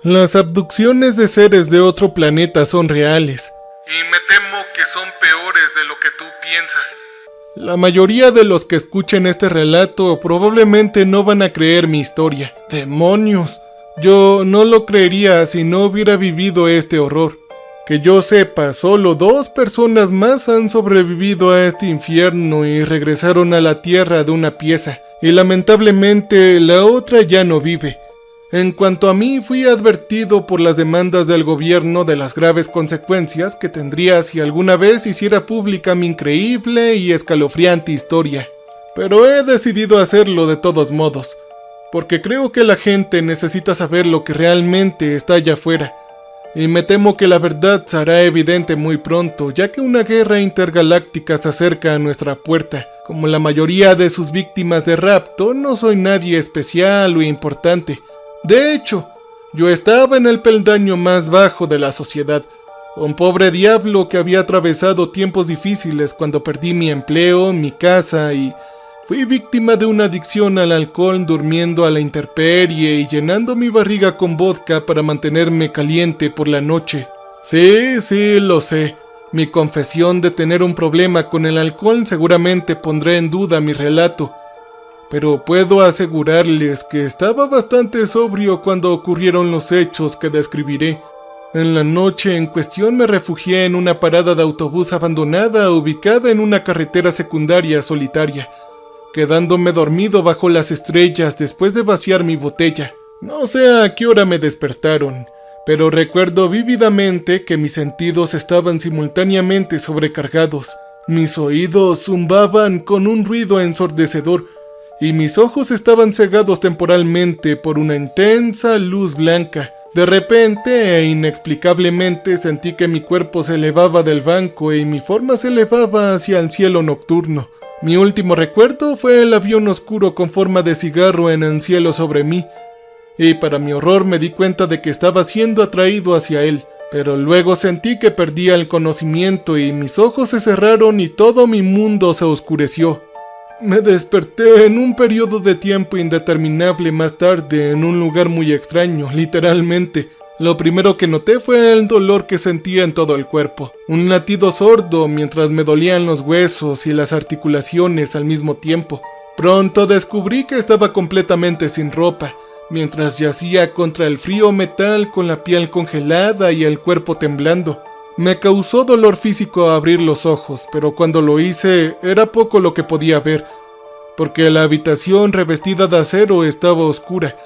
Las abducciones de seres de otro planeta son reales. Y me temo que son peores de lo que tú piensas. La mayoría de los que escuchen este relato probablemente no van a creer mi historia. ¡Demonios! Yo no lo creería si no hubiera vivido este horror. Que yo sepa, solo 2 personas más han sobrevivido a este infierno y regresaron a la tierra de una pieza. Y lamentablemente la otra ya no vive. En cuanto a mí, fui advertido por las demandas del gobierno de las graves consecuencias que tendría si alguna vez hiciera pública mi increíble y escalofriante historia. Pero he decidido hacerlo de todos modos, porque creo que la gente necesita saber lo que realmente está allá afuera. Y me temo que la verdad se hará evidente muy pronto, ya que una guerra intergaláctica se acerca a nuestra puerta. Como la mayoría de sus víctimas de rapto, no soy nadie especial o importante. De hecho, yo estaba en el peldaño más bajo de la sociedad, un pobre diablo que había atravesado tiempos difíciles cuando perdí mi empleo, mi casa y fui víctima de una adicción al alcohol, durmiendo a la intemperie y llenando mi barriga con vodka para mantenerme caliente por la noche. Sí, lo sé. Mi confesión de tener un problema con el alcohol seguramente pondrá en duda mi relato. Pero puedo asegurarles que estaba bastante sobrio cuando ocurrieron los hechos que describiré. En la noche en cuestión me refugié en una parada de autobús abandonada ubicada en una carretera secundaria solitaria, quedándome dormido bajo las estrellas después de vaciar mi botella. No sé a qué hora me despertaron, pero recuerdo vívidamente que mis sentidos estaban simultáneamente sobrecargados. Mis oídos zumbaban con un ruido ensordecedor, y mis ojos estaban cegados temporalmente por una intensa luz blanca. De repente e inexplicablemente sentí que mi cuerpo se elevaba del banco y mi forma se elevaba hacia el cielo nocturno. Mi último recuerdo fue el avión oscuro con forma de cigarro en el cielo sobre mí, y para mi horror me di cuenta de que estaba siendo atraído hacia él. Pero luego sentí que perdía el conocimiento y mis ojos se cerraron y todo mi mundo se oscureció. Me desperté en un periodo de tiempo indeterminable más tarde en un lugar muy extraño, literalmente. Lo primero que noté fue el dolor que sentía en todo el cuerpo. Un latido sordo mientras me dolían los huesos y las articulaciones al mismo tiempo. Pronto descubrí que estaba completamente sin ropa, mientras yacía contra el frío metal con la piel congelada y el cuerpo temblando. Me causó dolor físico abrir los ojos, pero cuando lo hice era poco lo que podía ver, porque la habitación revestida de acero estaba oscura,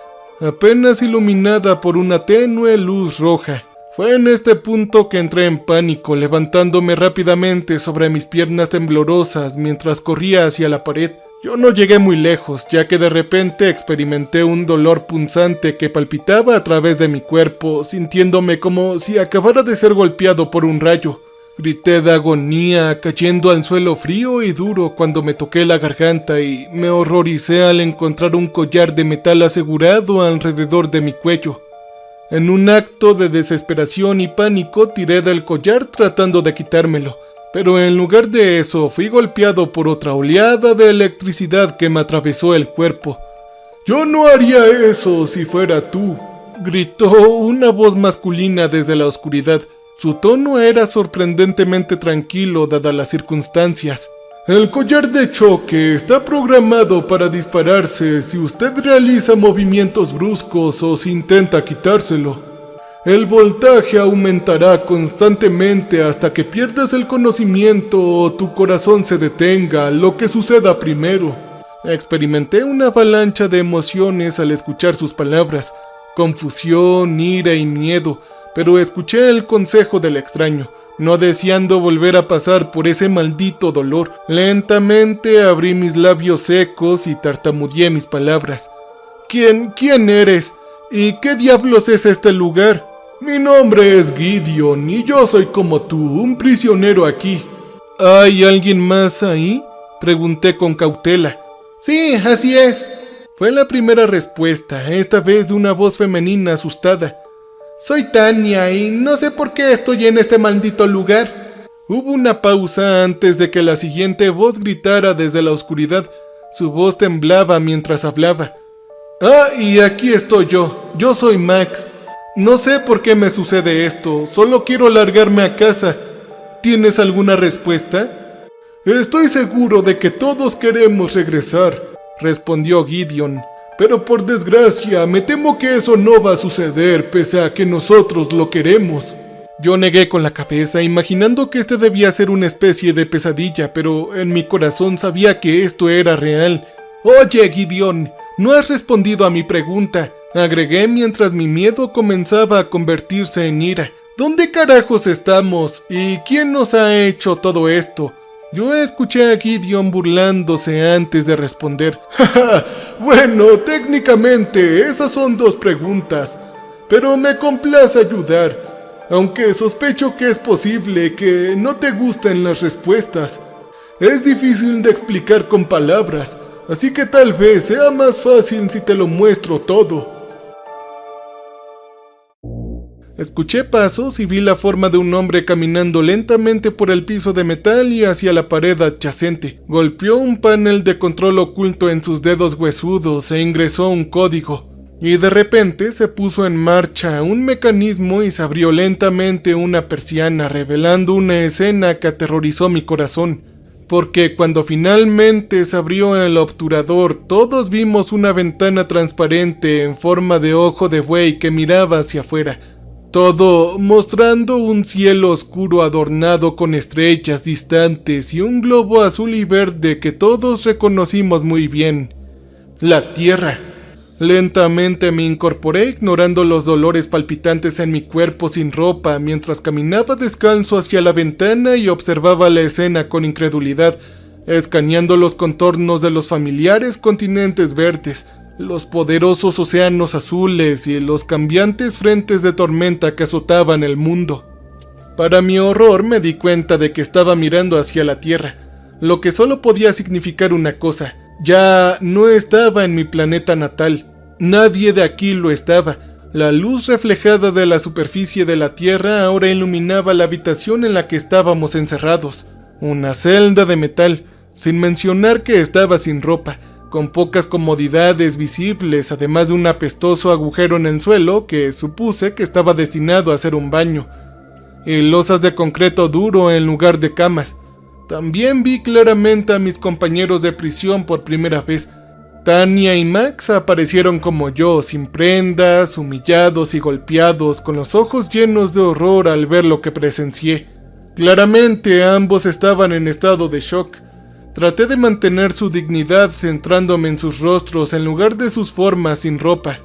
apenas iluminada por una tenue luz roja. Fue en este punto que entré en pánico, levantándome rápidamente sobre mis piernas temblorosas mientras corría hacia la pared. Yo no llegué muy lejos, ya que de repente experimenté un dolor punzante que palpitaba a través de mi cuerpo, sintiéndome como si acabara de ser golpeado por un rayo. Grité de agonía, cayendo al suelo frío y duro cuando me toqué la garganta y me horroricé al encontrar un collar de metal asegurado alrededor de mi cuello. En un acto de desesperación y pánico tiré del collar tratando de quitármelo. Pero en lugar de eso, fui golpeado por otra oleada de electricidad que me atravesó el cuerpo. «¡Yo no haría eso si fuera tú!», gritó una voz masculina desde la oscuridad. Su tono era sorprendentemente tranquilo dadas las circunstancias. «El collar de choque está programado para dispararse si usted realiza movimientos bruscos o si intenta quitárselo. El voltaje aumentará constantemente hasta que pierdas el conocimiento o tu corazón se detenga, lo que suceda primero». Experimenté una avalancha de emociones al escuchar sus palabras, confusión, ira y miedo, pero escuché el consejo del extraño, no deseando volver a pasar por ese maldito dolor. Lentamente abrí mis labios secos y tartamudeé mis palabras. ¿Quién eres? ¿Y qué diablos es este lugar? «Mi nombre es Gideon y yo soy como tú, un prisionero aquí». «¿Hay alguien más ahí?», pregunté con cautela. «Sí, así es», fue la primera respuesta, esta vez de una voz femenina asustada. «Soy Tania y no sé por qué estoy en este maldito lugar». Hubo una pausa antes de que la siguiente voz gritara desde la oscuridad. Su voz temblaba mientras hablaba. «Ah, y aquí estoy yo soy Max». No sé por qué me sucede esto, solo quiero largarme a casa. ¿Tienes alguna respuesta? Estoy seguro de que todos queremos regresar, respondió Gideon. Pero por desgracia, me temo que eso no va a suceder pese a que nosotros lo queremos. Yo negué con la cabeza, imaginando que este debía ser una especie de pesadilla, pero en mi corazón sabía que esto era real. Oye, Gideon, no has respondido a mi pregunta, agregué mientras mi miedo comenzaba a convertirse en ira. ¿Dónde carajos estamos? ¿Y quién nos ha hecho todo esto? Yo escuché a Gideon burlándose antes de responder. Bueno, técnicamente esas son 2 preguntas, pero me complace ayudar. Aunque sospecho que es posible que no te gusten las respuestas. Es difícil de explicar con palabras, así que tal vez sea más fácil si te lo muestro todo. Escuché pasos y vi la forma de un hombre caminando lentamente por el piso de metal y hacia la pared adyacente. Golpeó un panel de control oculto en sus dedos huesudos e ingresó un código. Y de repente se puso en marcha un mecanismo y se abrió lentamente una persiana, revelando una escena que aterrorizó mi corazón. Porque cuando finalmente se abrió el obturador, todos vimos una ventana transparente en forma de ojo de buey que miraba hacia afuera. Todo mostrando un cielo oscuro adornado con estrellas distantes y un globo azul y verde que todos reconocimos muy bien. La Tierra. Lentamente me incorporé ignorando los dolores palpitantes en mi cuerpo sin ropa mientras caminaba descalzo hacia la ventana y observaba la escena con incredulidad, escaneando los contornos de los familiares continentes verdes, los poderosos océanos azules y los cambiantes frentes de tormenta que azotaban el mundo. Para mi horror me di cuenta de que estaba mirando hacia la Tierra, lo que solo podía significar una cosa: ya no estaba en mi planeta natal. Nadie de aquí lo estaba. La luz reflejada de la superficie de la Tierra ahora iluminaba la habitación en la que estábamos encerrados. Una celda de metal, sin mencionar que estaba sin ropa, con pocas comodidades visibles, además de un apestoso agujero en el suelo que supuse que estaba destinado a ser un baño, y losas de concreto duro en lugar de camas. También vi claramente a mis compañeros de prisión por primera vez. Tanya y Max aparecieron como yo, sin prendas, humillados y golpeados, con los ojos llenos de horror al ver lo que presencié. Claramente ambos estaban en estado de shock. Traté de mantener su dignidad centrándome en sus rostros en lugar de sus formas sin ropa.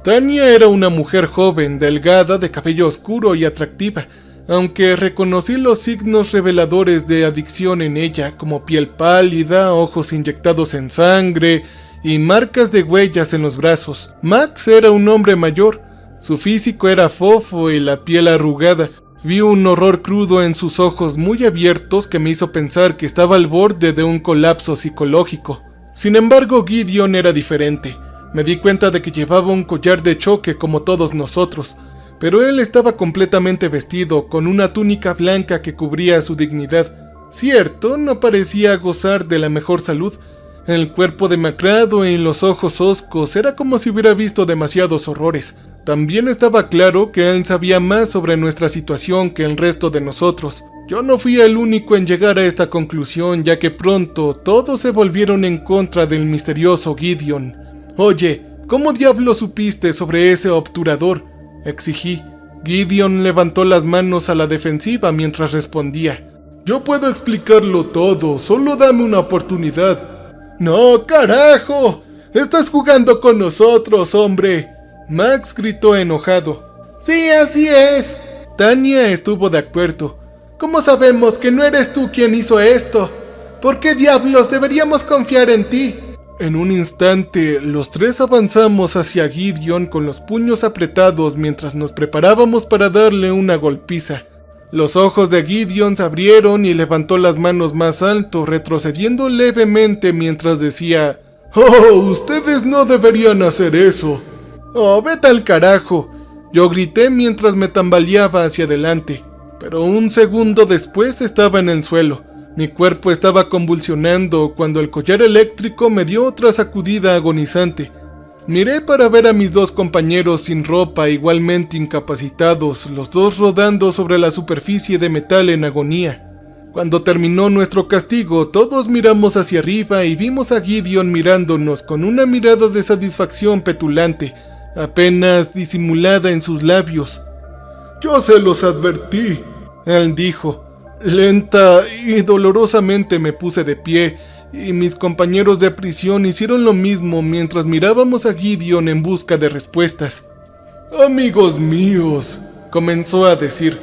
Tanya era una mujer joven, delgada, de cabello oscuro y atractiva, aunque reconocí los signos reveladores de adicción en ella, como piel pálida, ojos inyectados en sangre y marcas de huellas en los brazos. Max era un hombre mayor, su físico era fofo y la piel arrugada. Vi un horror crudo en sus ojos muy abiertos que me hizo pensar que estaba al borde de un colapso psicológico. Sin embargo, Gideon era diferente. Me di cuenta de que llevaba un collar de choque como todos nosotros, pero él estaba completamente vestido, con una túnica blanca que cubría su dignidad. Cierto, no parecía gozar de la mejor salud. El cuerpo demacrado y los ojos hoscos era como si hubiera visto demasiados horrores. También estaba claro que él sabía más sobre nuestra situación que el resto de nosotros. Yo no fui el único en llegar a esta conclusión, ya que pronto todos se volvieron en contra del misterioso Gideon. Oye, ¿cómo diablos supiste sobre ese obturador?, exigí. Gideon levantó las manos a la defensiva mientras respondía. Yo puedo explicarlo todo, solo dame una oportunidad. ¡No, carajo! ¡Estás jugando con nosotros, hombre!, Max gritó enojado. Sí, así es. Tanya estuvo de acuerdo. ¿Cómo sabemos que no eres tú quien hizo esto? ¿Por qué diablos deberíamos confiar en ti? En un instante, los tres avanzamos hacia Gideon con los puños apretados mientras nos preparábamos para darle una golpiza. Los ojos de Gideon se abrieron y levantó las manos más alto, retrocediendo levemente mientras decía: ¡Oh, ustedes no deberían hacer eso! ¡Oh, vete al carajo! Yo grité mientras me tambaleaba hacia adelante, pero un segundo después estaba en el suelo. Mi cuerpo estaba convulsionando cuando el collar eléctrico me dio otra sacudida agonizante. Miré para ver a mis dos compañeros sin ropa, igualmente incapacitados, los dos rodando sobre la superficie de metal en agonía. Cuando terminó nuestro castigo, todos miramos hacia arriba y vimos a Gideon mirándonos con una mirada de satisfacción petulante, apenas disimulada en sus labios. «Yo se los advertí», él dijo. Lenta y dolorosamente me puse de pie, y mis compañeros de prisión hicieron lo mismo mientras mirábamos a Gideon en busca de respuestas. «Amigos míos», comenzó a decir,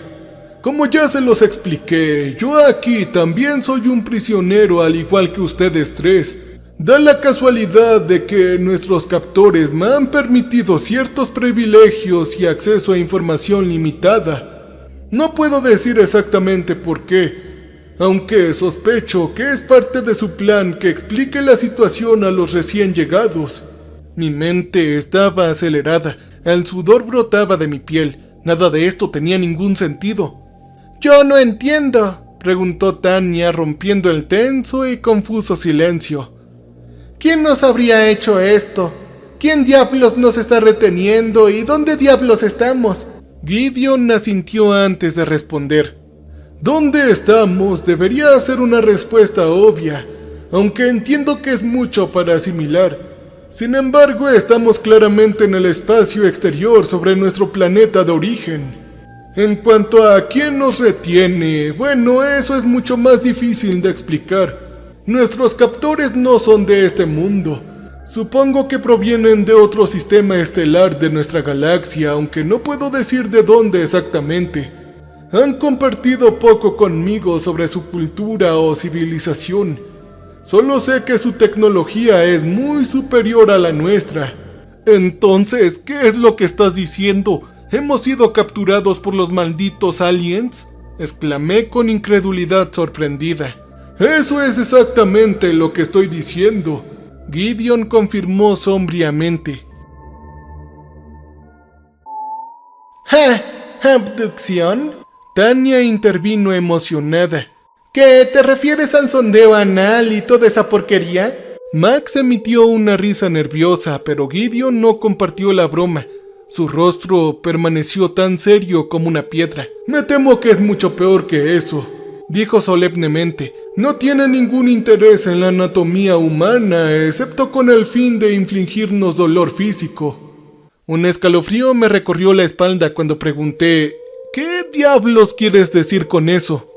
«como ya se los expliqué, yo aquí también soy un prisionero al igual que ustedes tres. Da la casualidad de que nuestros captores me han permitido ciertos privilegios y acceso a información limitada. No puedo decir exactamente por qué, aunque sospecho que es parte de su plan que explique la situación a los recién llegados». Mi mente estaba acelerada, el sudor brotaba de mi piel, nada de esto tenía ningún sentido. «Yo no entiendo», preguntó Tanya rompiendo el tenso y confuso silencio. «¿Quién nos habría hecho esto? ¿Quién diablos nos está reteniendo y dónde diablos estamos?» Gideon asintió antes de responder. «¿Dónde estamos?» debería ser una respuesta obvia, aunque entiendo que es mucho para asimilar. Sin embargo, estamos claramente en el espacio exterior sobre nuestro planeta de origen. En cuanto a quién nos retiene, bueno, eso es mucho más difícil de explicar. Nuestros captores no son de este mundo. Supongo que provienen de otro sistema estelar de nuestra galaxia, aunque no puedo decir de dónde exactamente. Han compartido poco conmigo sobre su cultura o civilización. Solo sé que su tecnología es muy superior a la nuestra». «Entonces, ¿qué es lo que estás diciendo? ¿Hemos sido capturados por los malditos aliens?», exclamé con incredulidad sorprendida. «Eso es exactamente lo que estoy diciendo», Gideon confirmó sombríamente. «¿Ja? ¿Abducción?», Tanya intervino emocionada. «¿Qué te refieres al sondeo anal y toda esa porquería?». Max emitió una risa nerviosa, pero Gideon no compartió la broma. Su rostro permaneció tan serio como una piedra. «Me temo que es mucho peor que eso», dijo solemnemente. «No tiene ningún interés en la anatomía humana, excepto con el fin de infligirnos dolor físico». Un escalofrío me recorrió la espalda cuando pregunté: «¿Qué diablos quieres decir con eso?».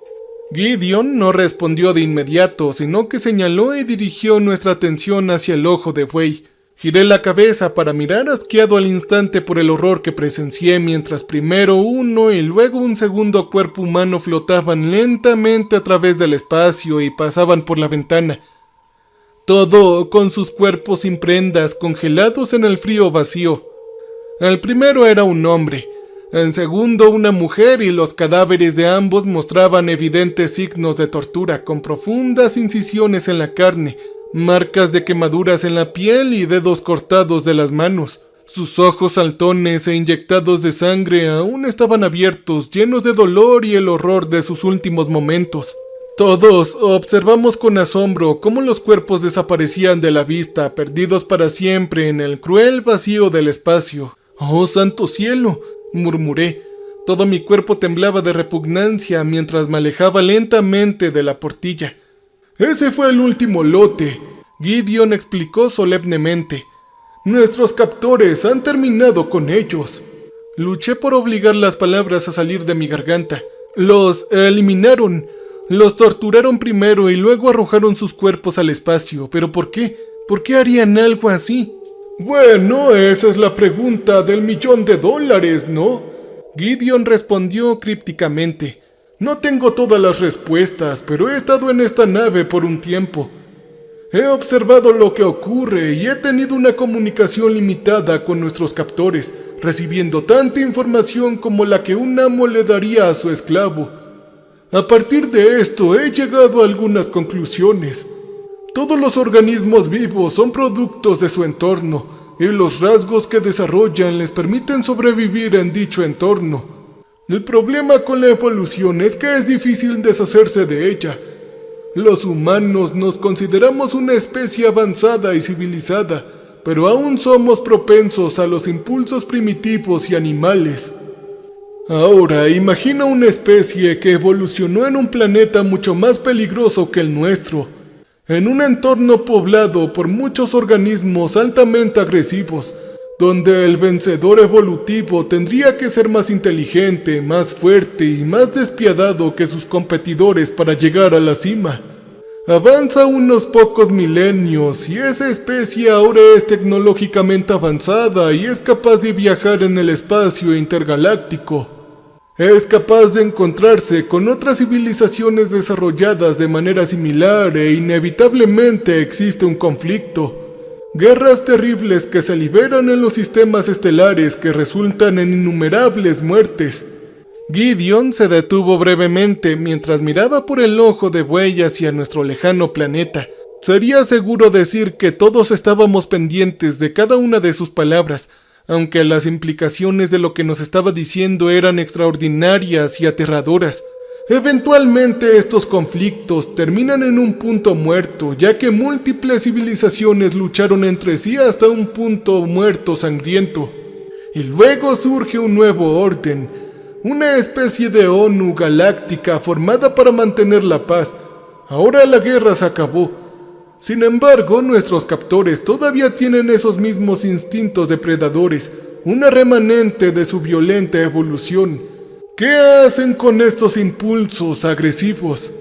Gideon no respondió de inmediato, sino que señaló y dirigió nuestra atención hacia el ojo de buey. Giré la cabeza para mirar asqueado al instante por el horror que presencié mientras primero uno y luego un segundo cuerpo humano flotaban lentamente a través del espacio y pasaban por la ventana. Todo con sus cuerpos sin prendas, congelados en el frío vacío. El primero era un hombre, el segundo una mujer, y los cadáveres de ambos mostraban evidentes signos de tortura, con profundas incisiones en la carne, marcas de quemaduras en la piel y dedos cortados de las manos. Sus ojos saltones e inyectados de sangre aún estaban abiertos, llenos de dolor y el horror de sus últimos momentos. Todos observamos con asombro cómo los cuerpos desaparecían de la vista, perdidos para siempre en el cruel vacío del espacio. «¡Oh, santo cielo!», murmuré. Todo mi cuerpo temblaba de repugnancia mientras me alejaba lentamente de la portilla. «Ese fue el último lote», Gideon explicó solemnemente. «Nuestros captores han terminado con ellos». Luché por obligar las palabras a salir de mi garganta. «Los eliminaron. Los torturaron primero y luego arrojaron sus cuerpos al espacio. ¿Pero por qué? ¿Por qué harían algo así?». «Bueno, esa es la pregunta del $1.000.000, ¿no?», Gideon respondió crípticamente. «No tengo todas las respuestas, pero he estado en esta nave por un tiempo. He observado lo que ocurre y he tenido una comunicación limitada con nuestros captores, recibiendo tanta información como la que un amo le daría a su esclavo. A partir de esto he llegado a algunas conclusiones. Todos los organismos vivos son productos de su entorno, y los rasgos que desarrollan les permiten sobrevivir en dicho entorno. El problema con la evolución es que es difícil deshacerse de ella. Los humanos nos consideramos una especie avanzada y civilizada, pero aún somos propensos a los impulsos primitivos y animales. Ahora, imagina una especie que evolucionó en un planeta mucho más peligroso que el nuestro, en un entorno poblado por muchos organismos altamente agresivos, donde el vencedor evolutivo tendría que ser más inteligente, más fuerte y más despiadado que sus competidores para llegar a la cima. Avanza unos pocos milenios y esa especie ahora es tecnológicamente avanzada y es capaz de viajar en el espacio intergaláctico. Es capaz de encontrarse con otras civilizaciones desarrolladas de manera similar e inevitablemente existe un conflicto. Guerras terribles que se liberan en los sistemas estelares que resultan en innumerables muertes. Gideon se detuvo brevemente mientras miraba por el ojo de buey hacia nuestro lejano planeta. Sería seguro decir que todos estábamos pendientes de cada una de sus palabras, aunque las implicaciones de lo que nos estaba diciendo eran extraordinarias y aterradoras. Eventualmente estos conflictos terminan en un punto muerto, ya que múltiples civilizaciones lucharon entre sí hasta un punto muerto sangriento. Y luego surge un nuevo orden, una especie de ONU galáctica formada para mantener la paz. Ahora la guerra se acabó. Sin embargo, nuestros captores todavía tienen esos mismos instintos depredadores, una remanente de su violenta evolución. ¿Qué hacen con estos impulsos agresivos?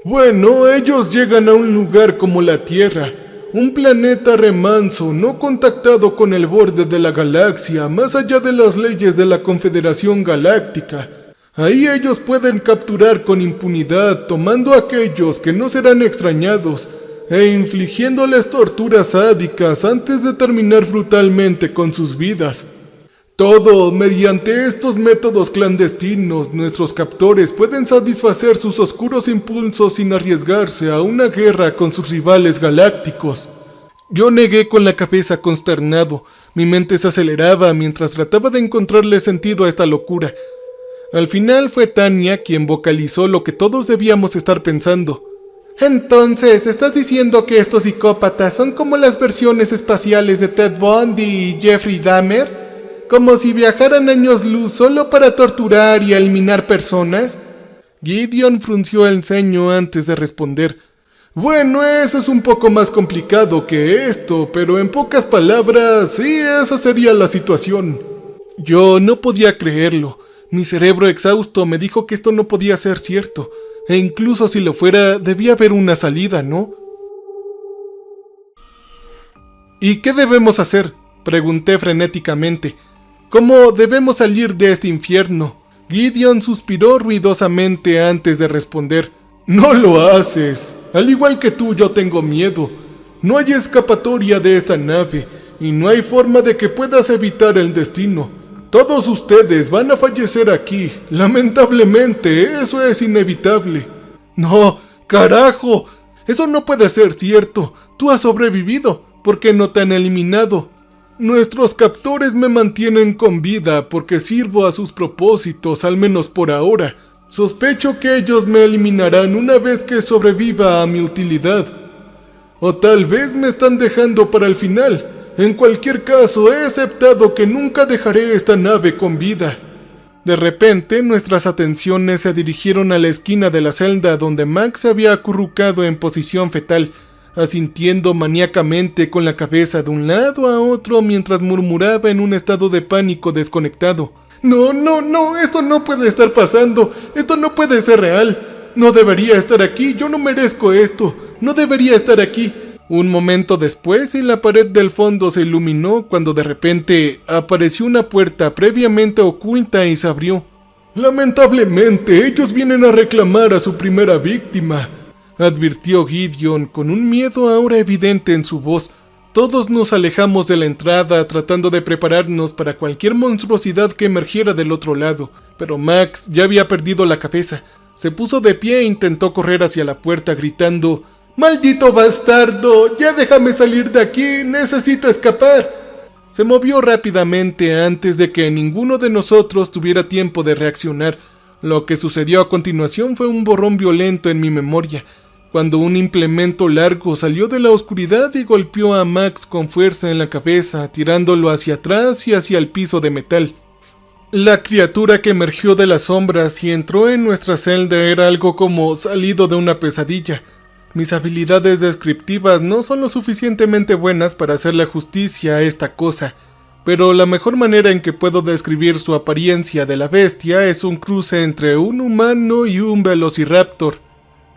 Bueno, ellos llegan a un lugar como la Tierra, un planeta remanso, no contactado con el borde de la galaxia, más allá de las leyes de la Confederación Galáctica. Ahí ellos pueden capturar con impunidad, tomando a aquellos que no serán extrañados, e infligiéndoles torturas sádicas antes de terminar brutalmente con sus vidas. Todo mediante estos métodos clandestinos, nuestros captores pueden satisfacer sus oscuros impulsos sin arriesgarse a una guerra con sus rivales galácticos. Yo negué con la cabeza consternado. Mi mente se aceleraba mientras trataba de encontrarle sentido a esta locura. Al final fue Tanya quien vocalizó lo que todos debíamos estar pensando. Entonces, ¿estás diciendo que estos psicópatas son como las versiones espaciales de Ted Bundy y Jeffrey Dahmer? ¿Como si viajaran años luz solo para torturar y eliminar personas? Gideon frunció el ceño antes de responder. Bueno, eso es un poco más complicado que esto, pero en pocas palabras, sí, esa sería la situación. Yo no podía creerlo. Mi cerebro exhausto me dijo que esto no podía ser cierto. E incluso si lo fuera, debía haber una salida, ¿no? ¿Y qué debemos hacer?, pregunté frenéticamente. ¿Cómo debemos salir de este infierno? Gideon suspiró ruidosamente antes de responder. No lo haces. Al igual que tú, yo tengo miedo. No hay escapatoria de esta nave, y no hay forma de que puedas evitar el destino. Todos ustedes van a fallecer aquí. Lamentablemente, eso es inevitable. No, carajo. Eso no puede ser cierto. Tú has sobrevivido. ¿Por qué no te han eliminado? Nuestros captores me mantienen con vida porque sirvo a sus propósitos, al menos por ahora. Sospecho que ellos me eliminarán una vez que sobreviva a mi utilidad. O tal vez me están dejando para el final. En cualquier caso, he aceptado que nunca dejaré esta nave con vida. De repente, nuestras atenciones se dirigieron a la esquina de la celda donde Max se había acurrucado en posición fetal, asintiendo maníacamente con la cabeza de un lado a otro mientras murmuraba en un estado de pánico desconectado. No, esto no puede estar pasando, esto no puede ser real, no debería estar aquí, yo no merezco esto, no debería estar aquí. Un momento después y la pared del fondo se iluminó cuando de repente apareció una puerta previamente oculta y se abrió. Lamentablemente, ellos vienen a reclamar a su primera víctima, advirtió Gideon con un miedo ahora evidente en su voz. Todos nos alejamos de la entrada tratando de prepararnos para cualquier monstruosidad que emergiera del otro lado, pero Max ya había perdido la cabeza. Se puso de pie e intentó correr hacia la puerta gritando: ¡Maldito bastardo! ¡Ya déjame salir de aquí! ¡Necesito escapar! Se movió rápidamente antes de que ninguno de nosotros tuviera tiempo de reaccionar. Lo que sucedió a continuación fue un borrón violento en mi memoria. cuando un implemento largo salió de la oscuridad y golpeó a Max con fuerza en la cabeza, tirándolo hacia atrás y hacia el piso de metal. La criatura que emergió de las sombras y entró en nuestra celda era algo como salido de una pesadilla. Mis habilidades descriptivas no son lo suficientemente buenas para hacerle justicia a esta cosa, pero la mejor manera en que puedo describir su apariencia de la bestia es un cruce entre un humano y un velociraptor.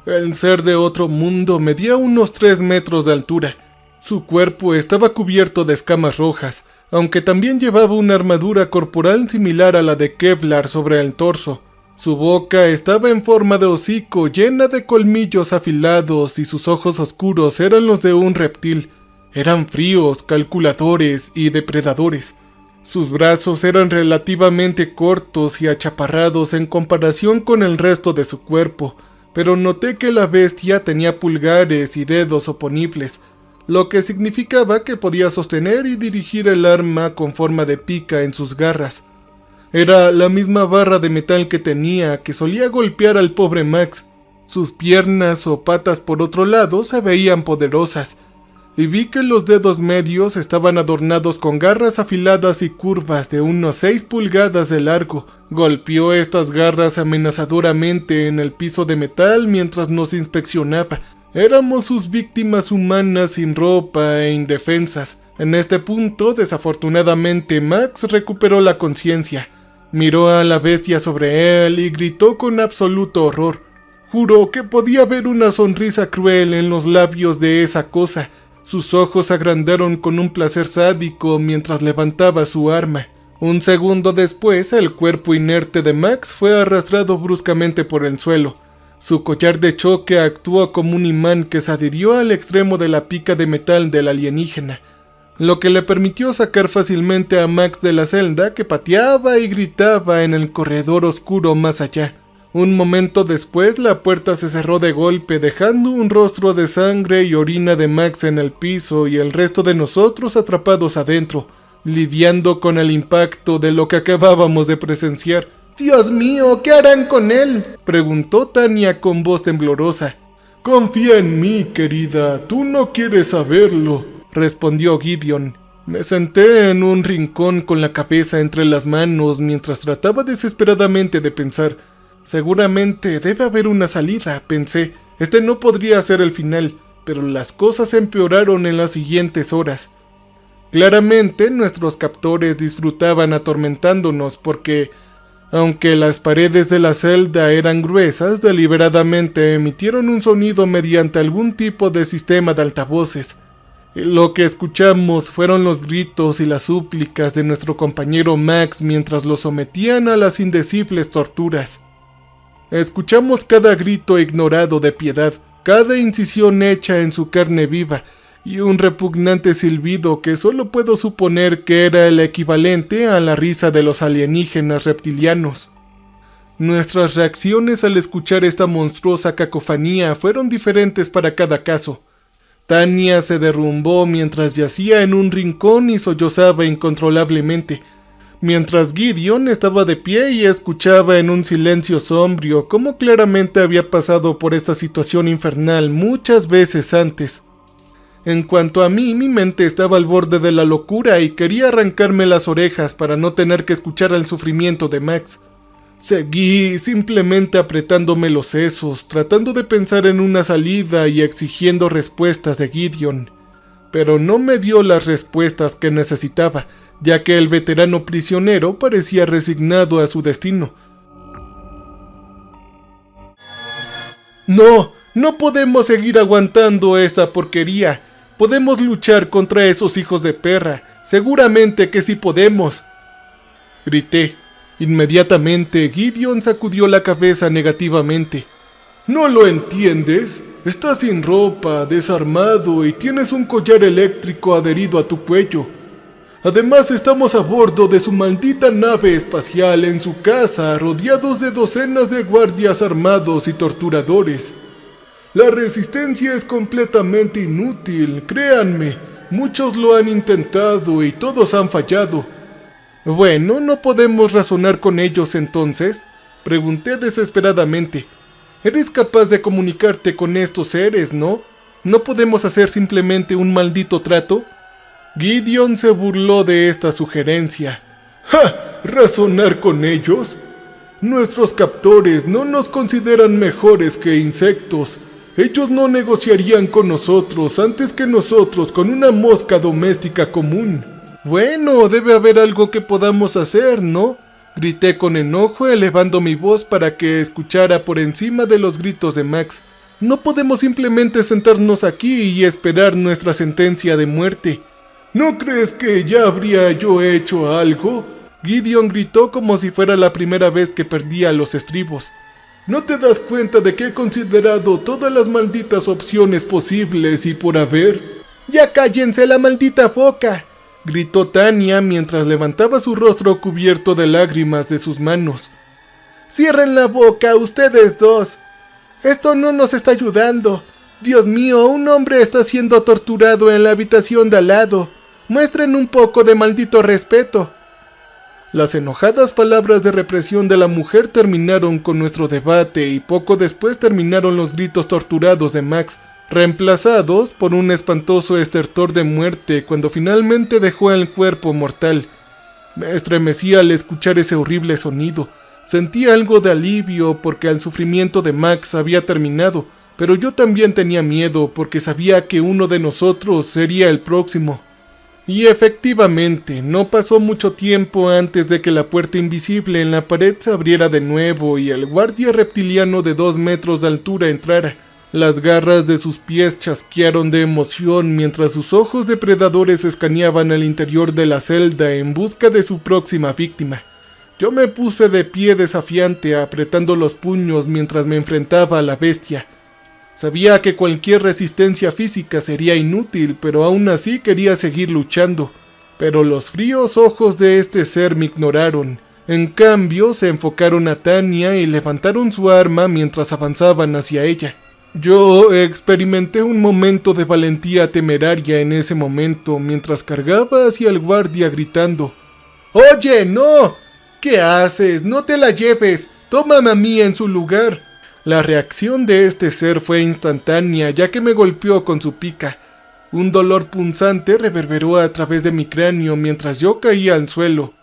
El ser de otro mundo medía unos 3 metros de altura. Su cuerpo estaba cubierto de escamas rojas, aunque también llevaba una armadura corporal similar a la de Kevlar sobre el torso. Su boca estaba en forma de hocico, llena de colmillos afilados, y sus ojos oscuros eran los de un reptil. Eran fríos, calculadores y depredadores. Sus brazos eran relativamente cortos y achaparrados en comparación con el resto de su cuerpo, pero noté que la bestia tenía pulgares y dedos oponibles, lo que significaba que podía sostener y dirigir el arma con forma de pica en sus garras. Era la misma barra de metal que tenía, que solía golpear al pobre Max. Sus piernas o patas, por otro lado, se veían poderosas, y vi que los dedos medios estaban adornados con garras afiladas y curvas de unos 6 pulgadas de largo. Golpeó estas garras amenazadoramente en el piso de metal mientras nos inspeccionaba. Éramos sus víctimas humanas sin ropa e indefensas. En este punto, desafortunadamente, Max recuperó la conciencia. Miró a la bestia sobre él y gritó con absoluto horror. Juró que podía ver una sonrisa cruel en los labios de esa cosa. Sus ojos se agrandaron con un placer sádico mientras levantaba su arma. Un segundo después, el cuerpo inerte de Max fue arrastrado bruscamente por el suelo. Su collar de choque actuó como un imán que se adhirió al extremo de la pica de metal del alienígena, lo que le permitió sacar fácilmente a Max de la celda, que pateaba y gritaba en el corredor oscuro más allá. Un momento después, la puerta se cerró de golpe, dejando un rostro de sangre y orina de Max en el piso y el resto de nosotros atrapados adentro, lidiando con el impacto de lo que acabábamos de presenciar. «¡Dios mío! ¿Qué harán con él?», preguntó Tania con voz temblorosa. «Confía en mí, querida, tú no quieres saberlo», respondió Gideon. Me senté en un rincón con la cabeza entre las manos mientras trataba desesperadamente de pensar. Seguramente debe haber una salida, pensé. Este no podría ser el final, pero las cosas empeoraron en las siguientes horas. Claramente nuestros captores disfrutaban atormentándonos porque, aunque las paredes de la celda eran gruesas, deliberadamente emitieron un sonido mediante algún tipo de sistema de altavoces. Lo que escuchamos fueron los gritos y las súplicas de nuestro compañero Max mientras lo sometían a las indecibles torturas. Escuchamos cada grito ignorado de piedad, cada incisión hecha en su carne viva, y un repugnante silbido que solo puedo suponer que era el equivalente a la risa de los alienígenas reptilianos. Nuestras reacciones al escuchar esta monstruosa cacofonía fueron diferentes para cada caso. Tania se derrumbó mientras yacía en un rincón y sollozaba incontrolablemente, mientras Gideon estaba de pie y escuchaba en un silencio sombrío cómo claramente había pasado por esta situación infernal muchas veces antes. En cuanto a mí, mi mente estaba al borde de la locura y quería arrancarme las orejas para no tener que escuchar el sufrimiento de Max. Seguí simplemente apretándome los sesos, tratando de pensar en una salida y exigiendo respuestas de Gideon. Pero no me dio las respuestas que necesitaba, ya que el veterano prisionero parecía resignado a su destino. No podemos seguir aguantando esta porquería. Podemos luchar contra esos hijos de perra. Seguramente que sí podemos», grité. Inmediatamente Gideon sacudió la cabeza negativamente. «¿No lo entiendes? Estás sin ropa, desarmado y tienes un collar eléctrico adherido a tu cuello. Además, estamos a bordo de su maldita nave espacial en su casa, rodeados de docenas de guardias armados y torturadores. La resistencia es completamente inútil, créanme. Muchos lo han intentado y todos han fallado». «Bueno, ¿no podemos razonar con ellos entonces?», pregunté desesperadamente. Eres capaz de comunicarte con estos seres, ¿no? ¿No podemos hacer simplemente un maldito trato? Gideon se burló de esta sugerencia. ¡Ja! ¿Razonar con ellos? Nuestros captores no nos consideran mejores que insectos. Ellos no negociarían con nosotros antes que nosotros con una mosca doméstica común. Bueno, debe haber algo que podamos hacer, ¿no? Grité con enojo, elevando mi voz para que escuchara por encima de los gritos de Max. No podemos simplemente sentarnos aquí y esperar nuestra sentencia de muerte. ¿No crees que ya habría yo hecho algo? Gideon gritó como si fuera la primera vez que perdía los estribos. ¿No te das cuenta de que he considerado todas las malditas opciones posibles y por haber? ¡Ya cállense la maldita boca!, gritó Tanya mientras levantaba su rostro cubierto de lágrimas de sus manos. ¡Cierren la boca, ustedes dos! ¡Esto no nos está ayudando! ¡Dios mío, un hombre está siendo torturado en la habitación de al lado! ¡Muestren un poco de maldito respeto! Las enojadas palabras de represión de la mujer terminaron con nuestro debate y poco después terminaron los gritos torturados de Max, reemplazados por un espantoso estertor de muerte cuando finalmente dejó el cuerpo mortal. Me estremecí al escuchar ese horrible sonido. Sentí algo de alivio porque el sufrimiento de Max había terminado, pero yo también tenía miedo porque sabía que uno de nosotros sería el próximo. Y efectivamente, no pasó mucho tiempo antes de que la puerta invisible en la pared se abriera de nuevo y el guardia reptiliano de 2 metros de altura entrara. Las garras de sus pies chasquearon de emoción mientras sus ojos depredadores escaneaban el interior de la celda en busca de su próxima víctima. Yo me puse de pie desafiante, apretando los puños mientras me enfrentaba a la bestia. Sabía que cualquier resistencia física sería inútil, pero aún así quería seguir luchando. Pero los fríos ojos de este ser me ignoraron. En cambio, se enfocaron a Tanya y levantaron su arma mientras avanzaban hacia ella. Yo experimenté un momento de valentía temeraria en ese momento, mientras cargaba hacia el guardia gritando: ¡Oye, no! ¿Qué haces? ¡No te la lleves! ¡Tómame a mí en su lugar! La reacción de este ser fue instantánea, ya que me golpeó con su pica. Un dolor punzante reverberó a través de mi cráneo mientras yo caía al suelo.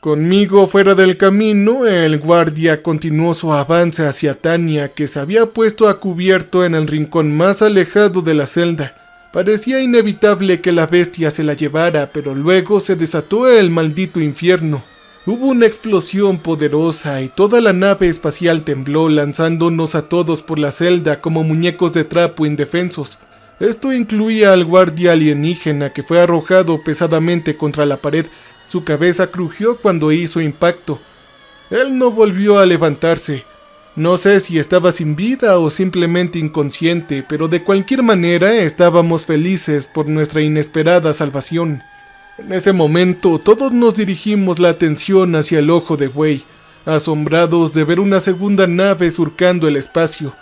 Conmigo fuera del camino, el guardia continuó su avance hacia Tanya, que se había puesto a cubierto en el rincón más alejado de la celda. Parecía inevitable que la bestia se la llevara, pero luego se desató el maldito infierno. Hubo una explosión poderosa y toda la nave espacial tembló, lanzándonos a todos por la celda como muñecos de trapo indefensos. Esto incluía al guardia alienígena, que fue arrojado pesadamente contra la pared. Su cabeza crujió cuando hizo impacto. Él no volvió a levantarse. No sé si estaba sin vida o simplemente inconsciente, pero de cualquier manera estábamos felices por nuestra inesperada salvación. En ese momento todos nos dirigimos la atención hacia el ojo de buey, asombrados de ver una segunda nave surcando el espacio.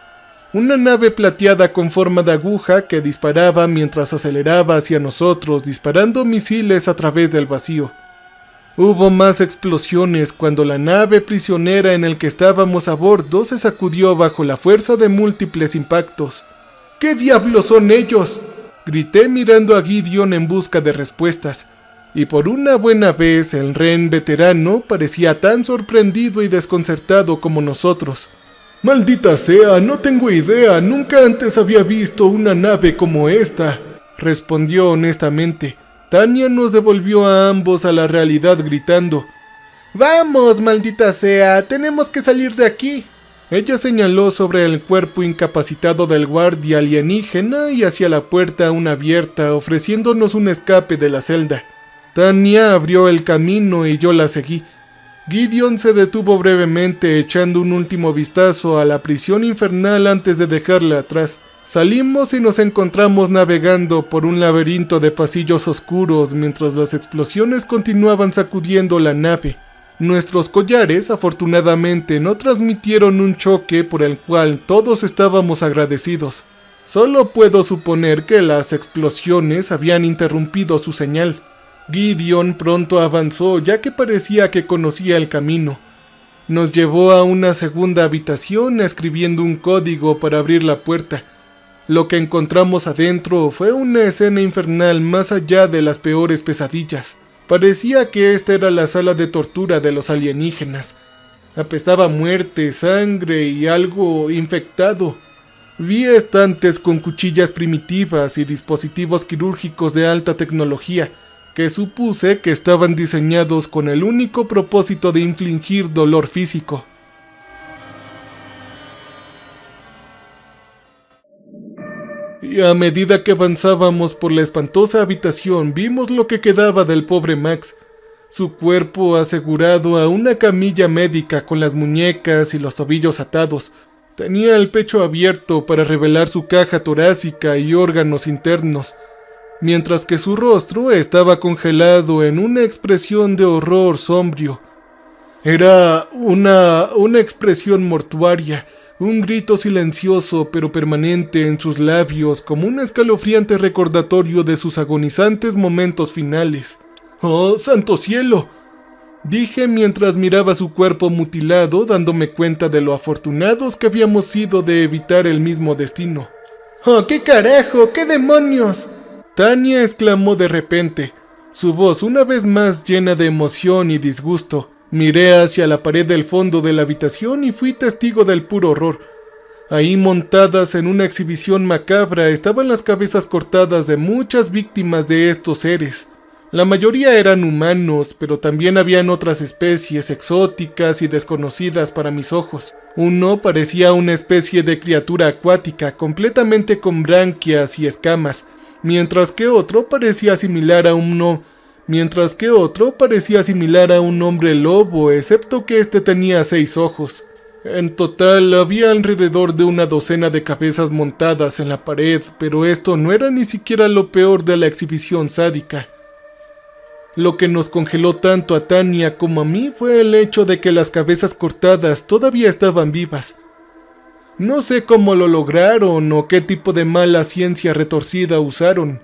Una nave plateada con forma de aguja que disparaba mientras aceleraba hacia nosotros, disparando misiles a través del vacío. Hubo más explosiones cuando la nave prisionera en la que estábamos a bordo se sacudió bajo la fuerza de múltiples impactos. ¿Qué diablos son ellos?, grité mirando a Gideon en busca de respuestas. Y por una buena vez el Ren veterano parecía tan sorprendido y desconcertado como nosotros. «¡Maldita sea! No tengo idea. Nunca antes había visto una nave como esta», respondió honestamente. Tanya nos devolvió a ambos a la realidad gritando: «¡Vamos, maldita sea! ¡Tenemos que salir de aquí!». Ella señaló sobre el cuerpo incapacitado del guardia alienígena y hacia la puerta aún abierta, ofreciéndonos un escape de la celda. Tanya abrió el camino y yo la seguí. Gideon se detuvo brevemente, echando un último vistazo a la prisión infernal antes de dejarla atrás. Salimos y nos encontramos navegando por un laberinto de pasillos oscuros mientras las explosiones continuaban sacudiendo la nave. Nuestros collares, afortunadamente, no transmitieron un choque por el cual todos estábamos agradecidos. Solo puedo suponer que las explosiones habían interrumpido su señal. Gideon pronto avanzó, ya que parecía que conocía el camino. Nos llevó a una segunda habitación escribiendo un código para abrir la puerta. Lo que encontramos adentro fue una escena infernal más allá de las peores pesadillas. Parecía que esta era la sala de tortura de los alienígenas. Apestaba muerte, sangre y algo infectado. Vi estantes con cuchillas primitivas y dispositivos quirúrgicos de alta tecnología, que supuse que estaban diseñados con el único propósito de infligir dolor físico. Y a medida que avanzábamos por la espantosa habitación, vimos lo que quedaba del pobre Max. Su cuerpo asegurado a una camilla médica con las muñecas y los tobillos atados. Tenía el pecho abierto para revelar su caja torácica y órganos internos, mientras que su rostro estaba congelado en una expresión de horror sombrío. Era una expresión mortuaria, un grito silencioso pero permanente en sus labios como un escalofriante recordatorio de sus agonizantes momentos finales. ¡Oh, santo cielo!, dije mientras miraba su cuerpo mutilado, dándome cuenta de lo afortunados que habíamos sido de evitar el mismo destino. ¡Oh, qué carajo! ¡Qué demonios! Tania exclamó de repente, su voz una vez más llena de emoción y disgusto. Miré hacia la pared del fondo de la habitación y fui testigo del puro horror. Ahí, montadas en una exhibición macabra, estaban las cabezas cortadas de muchas víctimas de estos seres. La mayoría eran humanos, pero también habían otras especies exóticas y desconocidas para mis ojos. Uno parecía una especie de criatura acuática, completamente con branquias y escamas, mientras que otro parecía similar a un hombre lobo, excepto que este tenía 6 ojos. En total, había alrededor de una docena de cabezas montadas en la pared, pero esto no era ni siquiera lo peor de la exhibición sádica. Lo que nos congeló tanto a Tania como a mí fue el hecho de que las cabezas cortadas todavía estaban vivas. No sé cómo lo lograron o qué tipo de mala ciencia retorcida usaron,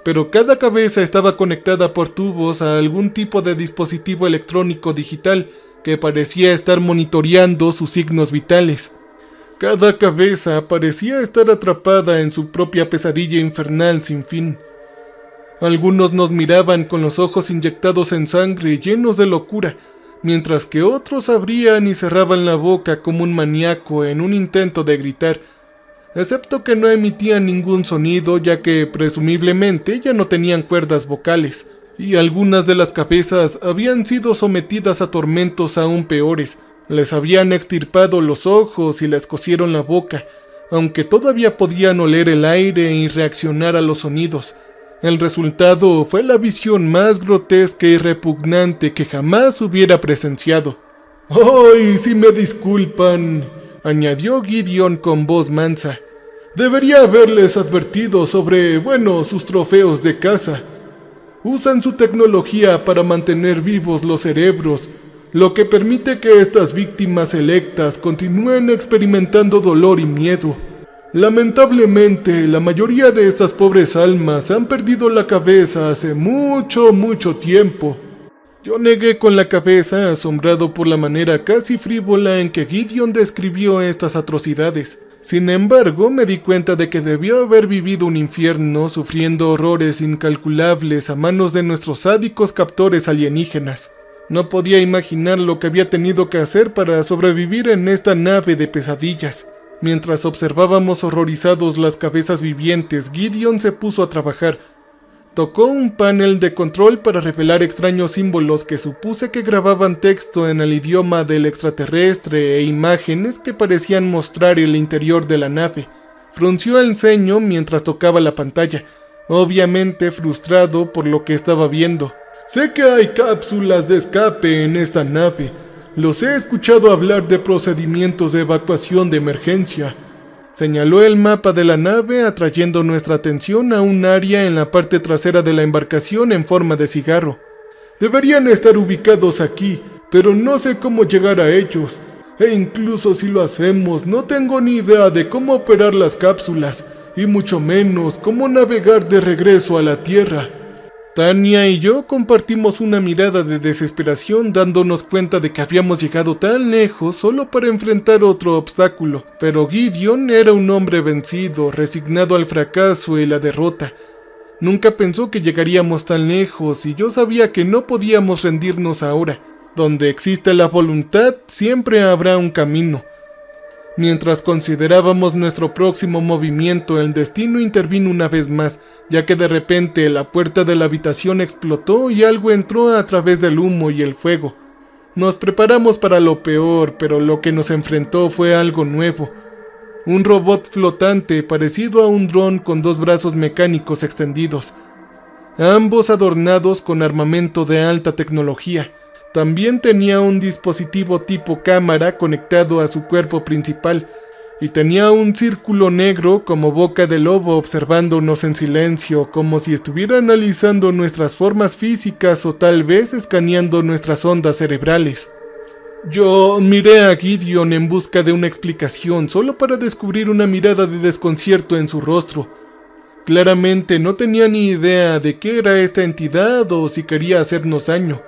pero cada cabeza estaba conectada por tubos a algún tipo de dispositivo electrónico digital que parecía estar monitoreando sus signos vitales. Cada cabeza parecía estar atrapada en su propia pesadilla infernal sin fin. Algunos nos miraban con los ojos inyectados en sangre llenos de locura, mientras que otros abrían y cerraban la boca como un maníaco en un intento de gritar, excepto que no emitían ningún sonido ya que presumiblemente ya no tenían cuerdas vocales, y algunas de las cabezas habían sido sometidas a tormentos aún peores. Les habían extirpado los ojos y les cosieron la boca, aunque todavía podían oler el aire y reaccionar a los sonidos. El resultado fue la visión más grotesca y repugnante que jamás hubiera presenciado. «¡Ay, si me disculpan!», añadió Gideon con voz mansa. «Debería haberles advertido sobre, sus trofeos de caza. Usan su tecnología para mantener vivos los cerebros, lo que permite que estas víctimas selectas continúen experimentando dolor y miedo. Lamentablemente, la mayoría de estas pobres almas han perdido la cabeza hace mucho tiempo». Yo negué con la cabeza, asombrado por la manera casi frívola en que Gideon describió estas atrocidades. Sin embargo, me di cuenta de que debió haber vivido un infierno, sufriendo horrores incalculables a manos de nuestros sádicos captores alienígenas. No podía imaginar lo que había tenido que hacer para sobrevivir en esta nave de pesadillas. Mientras observábamos horrorizados las cabezas vivientes, Gideon se puso a trabajar. Tocó un panel de control para revelar extraños símbolos que supuse que grababan texto en el idioma del extraterrestre e imágenes que parecían mostrar el interior de la nave. Frunció el ceño mientras tocaba la pantalla, obviamente frustrado por lo que estaba viendo. «Sé que hay cápsulas de escape en esta nave. Los he escuchado hablar de procedimientos de evacuación de emergencia». Señaló el mapa de la nave, atrayendo nuestra atención a un área en la parte trasera de la embarcación en forma de cigarro. «Deberían estar ubicados aquí, pero no sé cómo llegar a ellos. E incluso si lo hacemos, no tengo ni idea de cómo operar las cápsulas, y mucho menos cómo navegar de regreso a la Tierra». Tania y yo compartimos una mirada de desesperación, dándonos cuenta de que habíamos llegado tan lejos solo para enfrentar otro obstáculo. Pero Gideon era un hombre vencido, resignado al fracaso y la derrota. Nunca pensó que llegaríamos tan lejos y yo sabía que no podíamos rendirnos ahora. Donde existe la voluntad, siempre habrá un camino. Mientras considerábamos nuestro próximo movimiento, el destino intervino una vez más, ya que de repente la puerta de la habitación explotó y algo entró a través del humo y el fuego. Nos preparamos para lo peor, pero lo que nos enfrentó fue algo nuevo. Un robot flotante parecido a un dron con 2 brazos mecánicos extendidos, ambos adornados con armamento de alta tecnología. También tenía un dispositivo tipo cámara conectado a su cuerpo principal, y tenía un círculo negro como boca de lobo observándonos en silencio, como si estuviera analizando nuestras formas físicas o tal vez escaneando nuestras ondas cerebrales. Yo miré a Gideon en busca de una explicación, solo para descubrir una mirada de desconcierto en su rostro. Claramente no tenía ni idea de qué era esta entidad o si quería hacernos daño.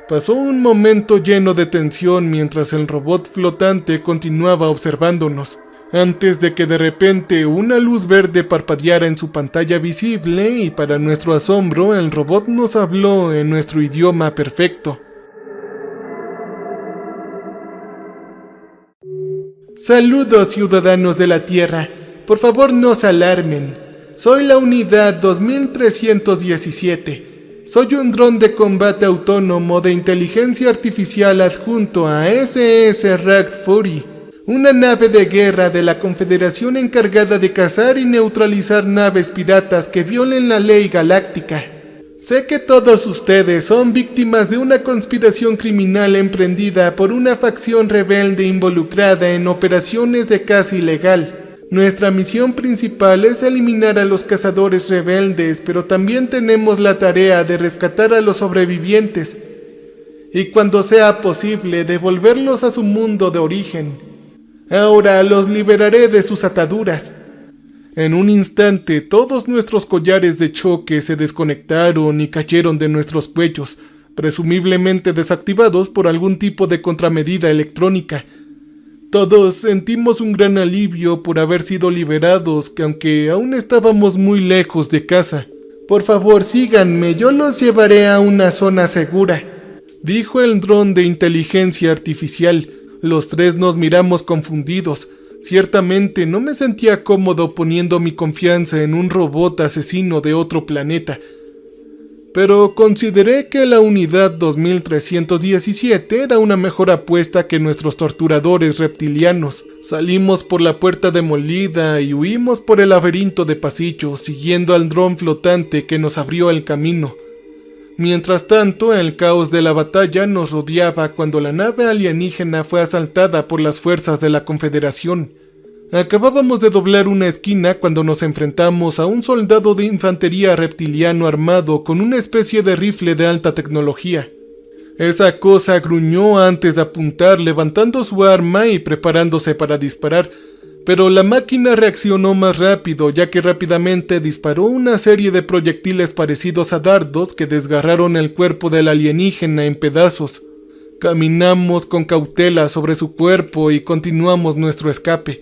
Pasó un momento lleno de tensión mientras el robot flotante continuaba observándonos, antes de que de repente una luz verde parpadeara en su pantalla visible y para nuestro asombro el robot nos habló en nuestro idioma perfecto. Saludos, ciudadanos de la Tierra. Por favor, no se alarmen. Soy la unidad 2317. Soy un dron de combate autónomo de inteligencia artificial adjunto a SS Rag Fury, una nave de guerra de la Confederación encargada de cazar y neutralizar naves piratas que violen la ley galáctica. Sé que todos ustedes son víctimas de una conspiración criminal emprendida por una facción rebelde involucrada en operaciones de caza ilegal. Nuestra misión principal es eliminar a los cazadores rebeldes, pero también tenemos la tarea de rescatar a los sobrevivientes y cuando sea posible devolverlos a su mundo de origen. Ahora los liberaré de sus ataduras. En un instante todos nuestros collares de choque se desconectaron y cayeron de nuestros cuellos, presumiblemente desactivados por algún tipo de contramedida electrónica. Todos sentimos un gran alivio por haber sido liberados, que aunque aún estábamos muy lejos de casa. Por favor, síganme, yo los llevaré a una zona segura, dijo el dron de inteligencia artificial. Los tres nos miramos confundidos. Ciertamente no me sentía cómodo poniendo mi confianza en un robot asesino de otro planeta. Pero consideré que la unidad 2317 era una mejor apuesta que nuestros torturadores reptilianos. Salimos por la puerta demolida y huimos por el laberinto de pasillos, siguiendo al dron flotante que nos abrió el camino. Mientras tanto, el caos de la batalla nos rodeaba cuando la nave alienígena fue asaltada por las fuerzas de la Confederación. Acabábamos de doblar una esquina cuando nos enfrentamos a un soldado de infantería reptiliano armado con una especie de rifle de alta tecnología. Esa cosa gruñó antes de apuntar, levantando su arma y preparándose para disparar, pero la máquina reaccionó más rápido, ya que rápidamente disparó una serie de proyectiles parecidos a dardos que desgarraron el cuerpo del alienígena en pedazos. Caminamos con cautela sobre su cuerpo y continuamos nuestro escape,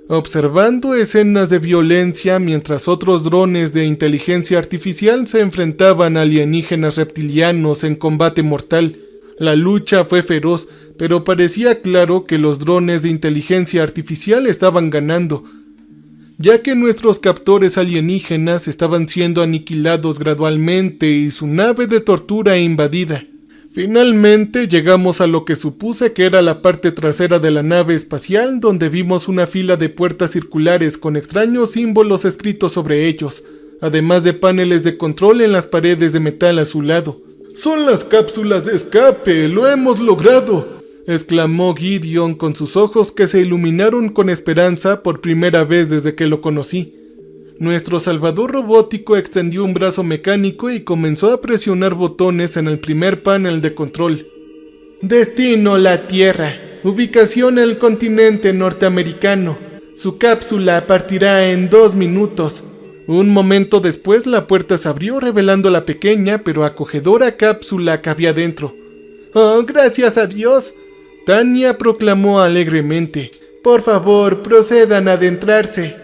observando escenas de violencia mientras otros drones de inteligencia artificial se enfrentaban a alienígenas reptilianos en combate mortal. La lucha fue feroz, pero parecía claro que los drones de inteligencia artificial estaban ganando, ya que nuestros captores alienígenas estaban siendo aniquilados gradualmente y su nave de tortura invadida. Finalmente llegamos a lo que supuse que era la parte trasera de la nave espacial, donde vimos una fila de puertas circulares con extraños símbolos escritos sobre ellos, además de paneles de control en las paredes de metal a su lado. ¡Son las cápsulas de escape! ¡Lo hemos logrado!, exclamó Gideon con sus ojos que se iluminaron con esperanza por primera vez desde que lo conocí. Nuestro salvador robótico extendió un brazo mecánico y comenzó a presionar botones en el primer panel de control. Destino: la Tierra. Ubicación: el continente norteamericano. Su cápsula partirá en 2 minutos. Un momento después la puerta se abrió revelando la pequeña pero acogedora cápsula que había dentro. ¡Oh, gracias a Dios!, Tania proclamó alegremente. «Por favor, procedan a adentrarse»,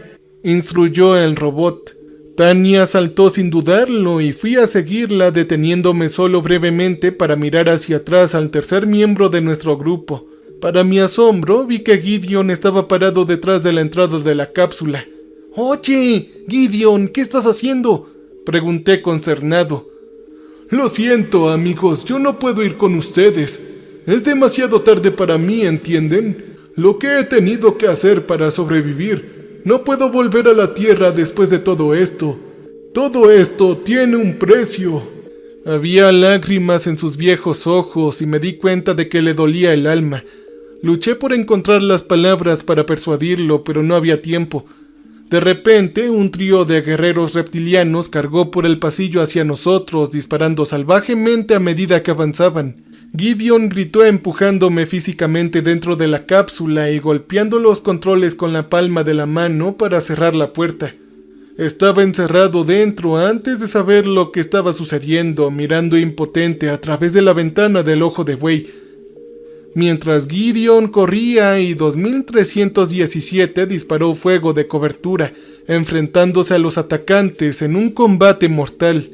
instruyó el robot. Tania saltó sin dudarlo y fui a seguirla, deteniéndome solo brevemente para mirar hacia atrás al tercer miembro de nuestro grupo. Para mi asombro, vi que Gideon estaba parado detrás de la entrada de la cápsula. «Oye, Gideon, ¿qué estás haciendo?», pregunté consternado. «Lo siento, amigos, yo no puedo ir con ustedes. Es demasiado tarde para mí, ¿entienden? Lo que he tenido que hacer para sobrevivir. No puedo volver a la Tierra después de todo esto. Todo esto tiene un precio». Había lágrimas en sus viejos ojos y me di cuenta de que le dolía el alma. Luché por encontrar las palabras para persuadirlo, pero no había tiempo. De repente, un trío de guerreros reptilianos cargó por el pasillo hacia nosotros, disparando salvajemente a medida que avanzaban. Gideon gritó empujándome físicamente dentro de la cápsula y golpeando los controles con la palma de la mano para cerrar la puerta. Estaba encerrado dentro antes de saber lo que estaba sucediendo, mirando impotente a través de la ventana del ojo de buey. Mientras Gideon corría y 2317 disparó fuego de cobertura, enfrentándose a los atacantes en un combate mortal.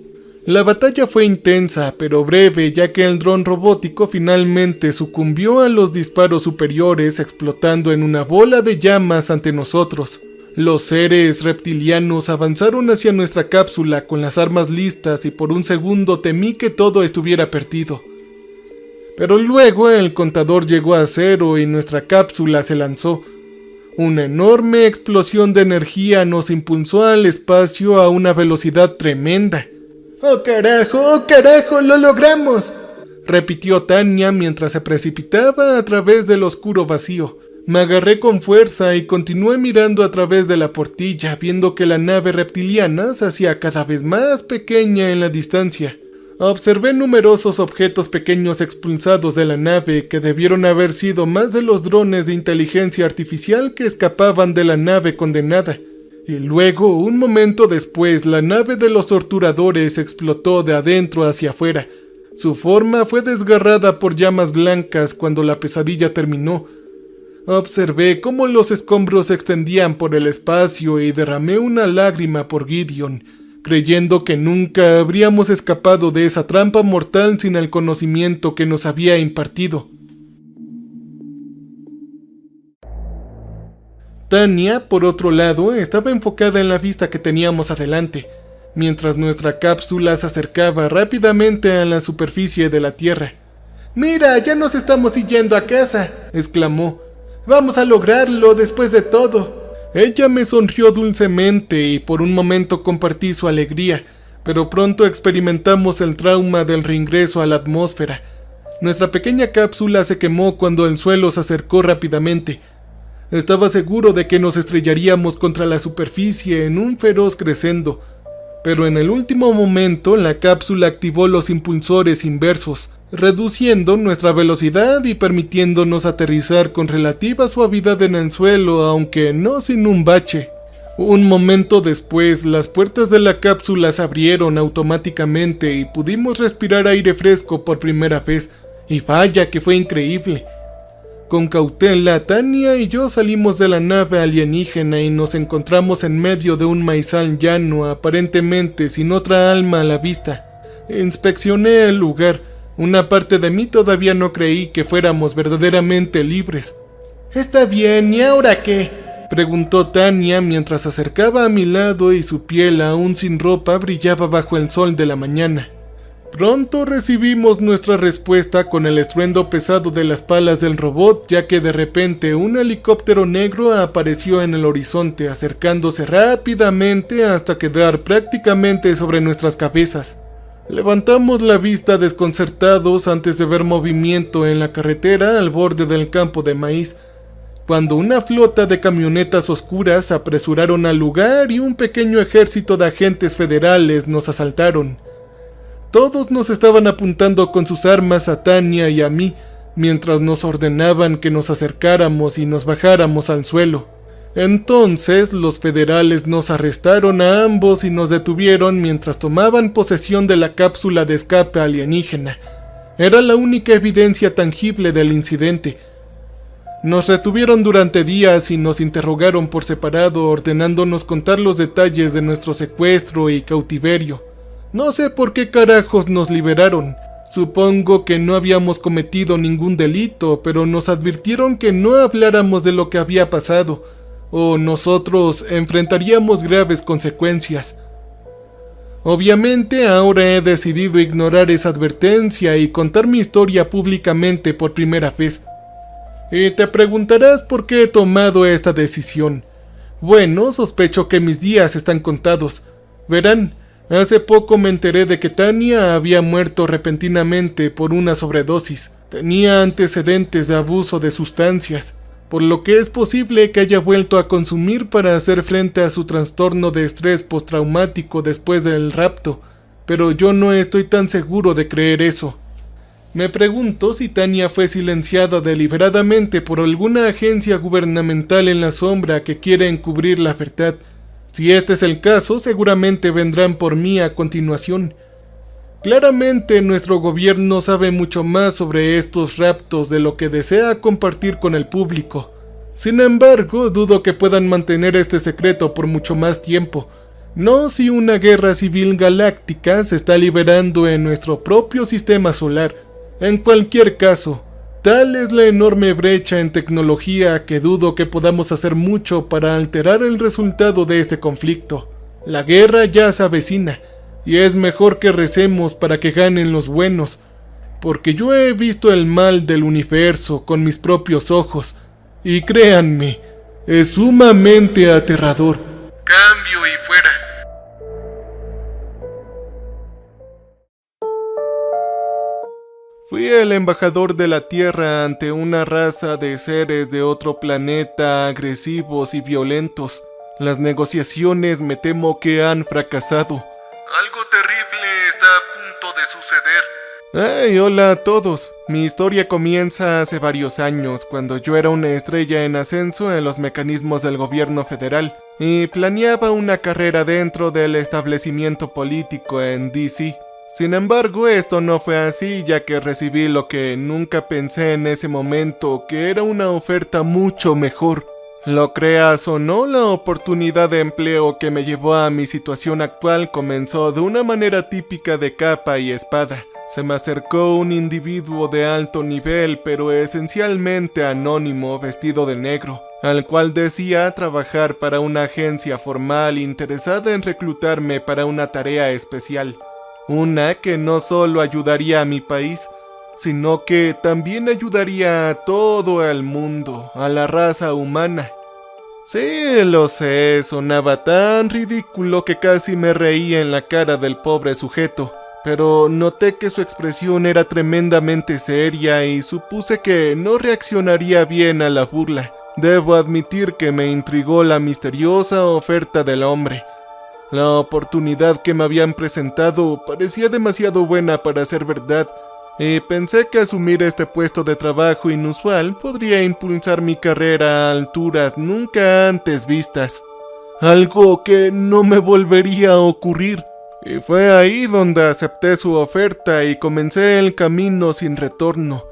La batalla fue intensa, pero breve, ya que el dron robótico finalmente sucumbió a los disparos superiores, explotando en una bola de llamas ante nosotros. Los seres reptilianos avanzaron hacia nuestra cápsula con las armas listas y por un segundo temí que todo estuviera perdido. Pero luego el contador llegó a cero y nuestra cápsula se lanzó. Una enorme explosión de energía nos impulsó al espacio a una velocidad tremenda. ¡Oh carajo, lo logramos!, repitió Tania mientras se precipitaba a través del oscuro vacío. Me agarré con fuerza y continué mirando a través de la portilla, viendo que la nave reptiliana se hacía cada vez más pequeña en la distancia. Observé numerosos objetos pequeños expulsados de la nave que debieron haber sido más de los drones de inteligencia artificial que escapaban de la nave condenada. Y luego, un momento después, la nave de los torturadores explotó de adentro hacia afuera. Su forma fue desgarrada por llamas blancas cuando la pesadilla terminó. Observé cómo los escombros se extendían por el espacio y derramé una lágrima por Gideon, creyendo que nunca habríamos escapado de esa trampa mortal sin el conocimiento que nos había impartido. Tania, por otro lado, estaba enfocada en la vista que teníamos adelante, mientras nuestra cápsula se acercaba rápidamente a la superficie de la Tierra. «¡Mira, ya nos estamos yendo a casa!», exclamó. «Vamos a lograrlo después de todo». Ella me sonrió dulcemente y por un momento compartí su alegría, pero pronto experimentamos el trauma del reingreso a la atmósfera. Nuestra pequeña cápsula se quemó cuando el suelo se acercó rápidamente. Estaba seguro de que nos estrellaríamos contra la superficie en un feroz crescendo, pero en el último momento la cápsula activó los impulsores inversos, reduciendo nuestra velocidad y permitiéndonos aterrizar con relativa suavidad en el suelo, aunque no sin un bache. Un momento después, las puertas de la cápsula se abrieron automáticamente y pudimos respirar aire fresco por primera vez, y vaya que fue increíble. Con cautela, Tania y yo salimos de la nave alienígena y nos encontramos en medio de un maizal llano, aparentemente sin otra alma a la vista. Inspeccioné el lugar. Una parte de mí todavía no creí que fuéramos verdaderamente libres. «Está bien, ¿y ahora qué?», preguntó Tania mientras se acercaba a mi lado y su piel, aún sin ropa, brillaba bajo el sol de la mañana. Pronto recibimos nuestra respuesta con el estruendo pesado de las palas del robot, ya que de repente un helicóptero negro apareció en el horizonte, acercándose rápidamente hasta quedar prácticamente sobre nuestras cabezas. Levantamos la vista desconcertados antes de ver movimiento en la carretera al borde del campo de maíz, cuando una flota de camionetas oscuras se apresuraron al lugar y un pequeño ejército de agentes federales nos asaltaron. Todos nos estaban apuntando con sus armas a Tania y a mí, mientras nos ordenaban que nos acercáramos y nos bajáramos al suelo. Entonces los federales nos arrestaron a ambos y nos detuvieron mientras tomaban posesión de la cápsula de escape alienígena. Era la única evidencia tangible del incidente. Nos retuvieron durante días y nos interrogaron por separado, ordenándonos contar los detalles de nuestro secuestro y cautiverio. No sé por qué carajos nos liberaron. Supongo que no habíamos cometido ningún delito, pero nos advirtieron que no habláramos de lo que había pasado, o nosotros enfrentaríamos graves consecuencias. Obviamente ahora he decidido ignorar esa advertencia y contar mi historia públicamente por primera vez. Y te preguntarás por qué he tomado esta decisión. Bueno, sospecho que mis días están contados. Verán, hace poco me enteré de que Tania había muerto repentinamente por una sobredosis. Tenía antecedentes de abuso de sustancias, por lo que es posible que haya vuelto a consumir para hacer frente a su trastorno de estrés postraumático después del rapto, pero yo no estoy tan seguro de creer eso. Me pregunto si Tania fue silenciada deliberadamente por alguna agencia gubernamental en la sombra que quiere encubrir la verdad. Si este es el caso, seguramente vendrán por mí a continuación. Claramente nuestro gobierno sabe mucho más sobre estos raptos de lo que desea compartir con el público. Sin embargo, dudo que puedan mantener este secreto por mucho más tiempo. No si una guerra civil galáctica se está liberando en nuestro propio sistema solar. En cualquier caso, tal es la enorme brecha en tecnología que dudo que podamos hacer mucho para alterar el resultado de este conflicto. La guerra ya se avecina, y es mejor que recemos para que ganen los buenos, porque yo he visto el mal del universo con mis propios ojos, y créanme, es sumamente aterrador. Cambio y fuera. Fui el embajador de la Tierra ante una raza de seres de otro planeta agresivos y violentos. Las negociaciones me temo que han fracasado. Algo terrible está a punto de suceder. ¡Hey! Hola a todos. Mi historia comienza hace varios años, cuando yo era una estrella en ascenso en los mecanismos del gobierno federal y planeaba una carrera dentro del establecimiento político en DC. Sin embargo, esto no fue así, ya que recibí lo que nunca pensé en ese momento, que era una oferta mucho mejor. Lo creas o no, la oportunidad de empleo que me llevó a mi situación actual comenzó de una manera típica de capa y espada. Se me acercó un individuo de alto nivel, pero esencialmente anónimo, vestido de negro, al cual decía trabajar para una agencia formal interesada en reclutarme para una tarea especial. Una que no solo ayudaría a mi país, sino que también ayudaría a todo el mundo, a la raza humana. Sí, lo sé, sonaba tan ridículo que casi me reía en la cara del pobre sujeto, pero noté que su expresión era tremendamente seria y supuse que no reaccionaría bien a la burla. Debo admitir que me intrigó la misteriosa oferta del hombre. La oportunidad que me habían presentado parecía demasiado buena para ser verdad, y pensé que asumir este puesto de trabajo inusual podría impulsar mi carrera a alturas nunca antes vistas. Algo que no me volvería a ocurrir. Y fue ahí donde acepté su oferta y comencé el camino sin retorno.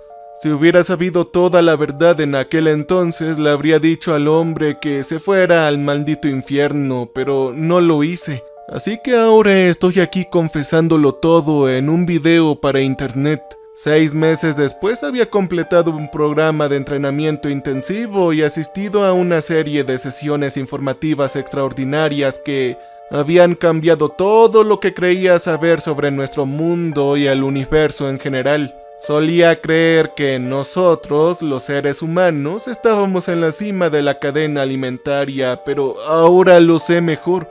Si hubiera sabido toda la verdad en aquel entonces, le habría dicho al hombre que se fuera al maldito infierno, pero no lo hice. Así que ahora estoy aquí confesándolo todo en un video para internet. 6 meses después había completado un programa de entrenamiento intensivo y asistido a una serie de sesiones informativas extraordinarias que habían cambiado todo lo que creía saber sobre nuestro mundo y el universo en general. Solía creer que nosotros, los seres humanos, estábamos en la cima de la cadena alimentaria, pero ahora lo sé mejor.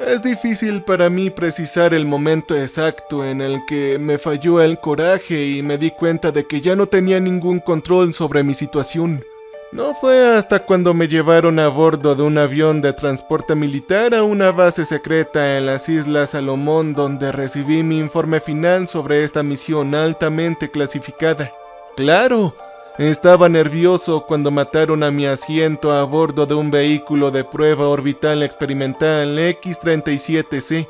Es difícil para mí precisar el momento exacto en el que me falló el coraje y me di cuenta de que ya no tenía ningún control sobre mi situación. No fue hasta cuando me llevaron a bordo de un avión de transporte militar a una base secreta en las Islas Salomón donde recibí mi informe final sobre esta misión altamente clasificada. Claro, Estaba nervioso cuando mataron a mi asiento a bordo de un vehículo de prueba orbital experimental X-37C.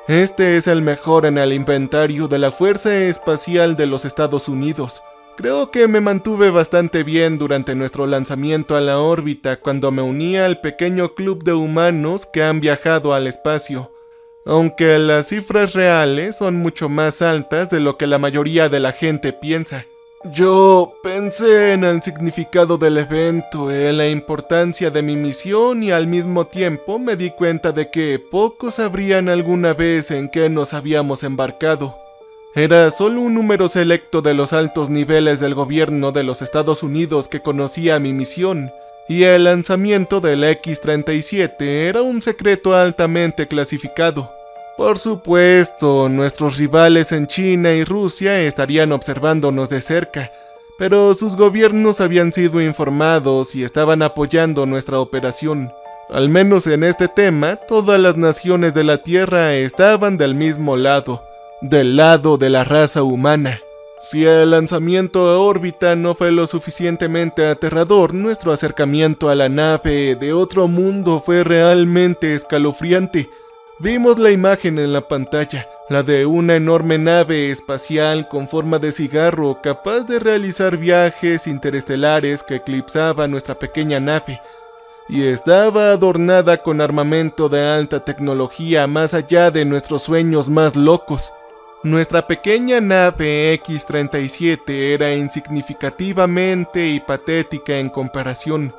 Este es el mejor en el inventario de la Fuerza Espacial de los Estados Unidos. Creo que me mantuve bastante bien durante nuestro lanzamiento a la órbita cuando me uní al pequeño club de humanos que han viajado al espacio, aunque las cifras reales son mucho más altas de lo que la mayoría de la gente piensa. Yo pensé en el significado del evento, en la importancia de mi misión y al mismo tiempo me di cuenta de que pocos sabrían alguna vez en qué nos habíamos embarcado. Era solo un número selecto de los altos niveles del gobierno de los Estados Unidos que conocía mi misión, y el lanzamiento del X-37 era un secreto altamente clasificado. Por supuesto, nuestros rivales en China y Rusia estarían observándonos de cerca, pero sus gobiernos habían sido informados y estaban apoyando nuestra operación. Al menos en este tema, todas las naciones de la Tierra estaban del mismo lado, del lado de la raza humana. Si el lanzamiento a órbita no fue lo suficientemente aterrador, nuestro acercamiento a la nave de otro mundo fue realmente escalofriante. Vimos la imagen en la pantalla, la de una enorme nave espacial con forma de cigarro capaz de realizar viajes interestelares que eclipsaba nuestra pequeña nave, y estaba adornada con armamento de alta tecnología más allá de nuestros sueños más locos. Nuestra pequeña nave X-37 era insignificativamente y patética en comparación,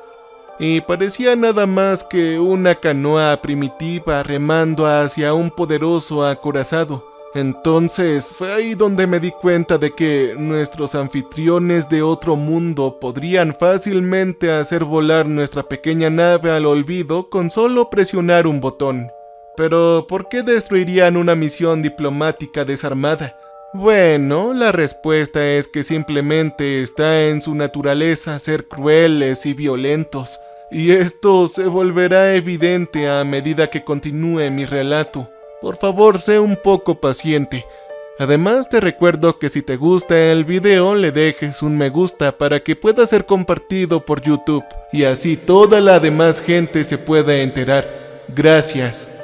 y parecía nada más que una canoa primitiva remando hacia un poderoso acorazado. Entonces fue ahí donde me di cuenta de que nuestros anfitriones de otro mundo podrían fácilmente hacer volar nuestra pequeña nave al olvido con solo presionar un botón. Pero ¿por qué destruirían una misión diplomática desarmada? Bueno, la respuesta es que simplemente está en su naturaleza ser crueles y violentos, y esto se volverá evidente a medida que continúe mi relato. Por favor, sé un poco paciente. Además, te recuerdo que si te gusta el video, le dejes un me gusta para que pueda ser compartido por YouTube, y así toda la demás gente se pueda enterar. Gracias.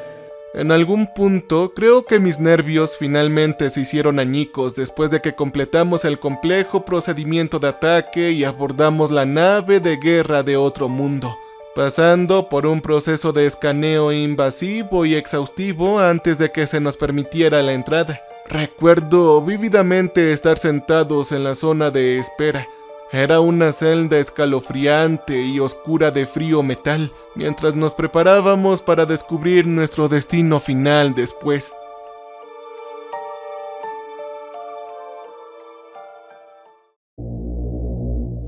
En algún punto, creo que mis nervios finalmente se hicieron añicos después de que completamos el complejo procedimiento de ataque y abordamos la nave de guerra de otro mundo, pasando por un proceso de escaneo invasivo y exhaustivo antes de que se nos permitiera la entrada. Recuerdo vívidamente estar sentados en la zona de espera. Era una celda escalofriante y oscura de frío metal, mientras nos preparábamos para descubrir nuestro destino final después.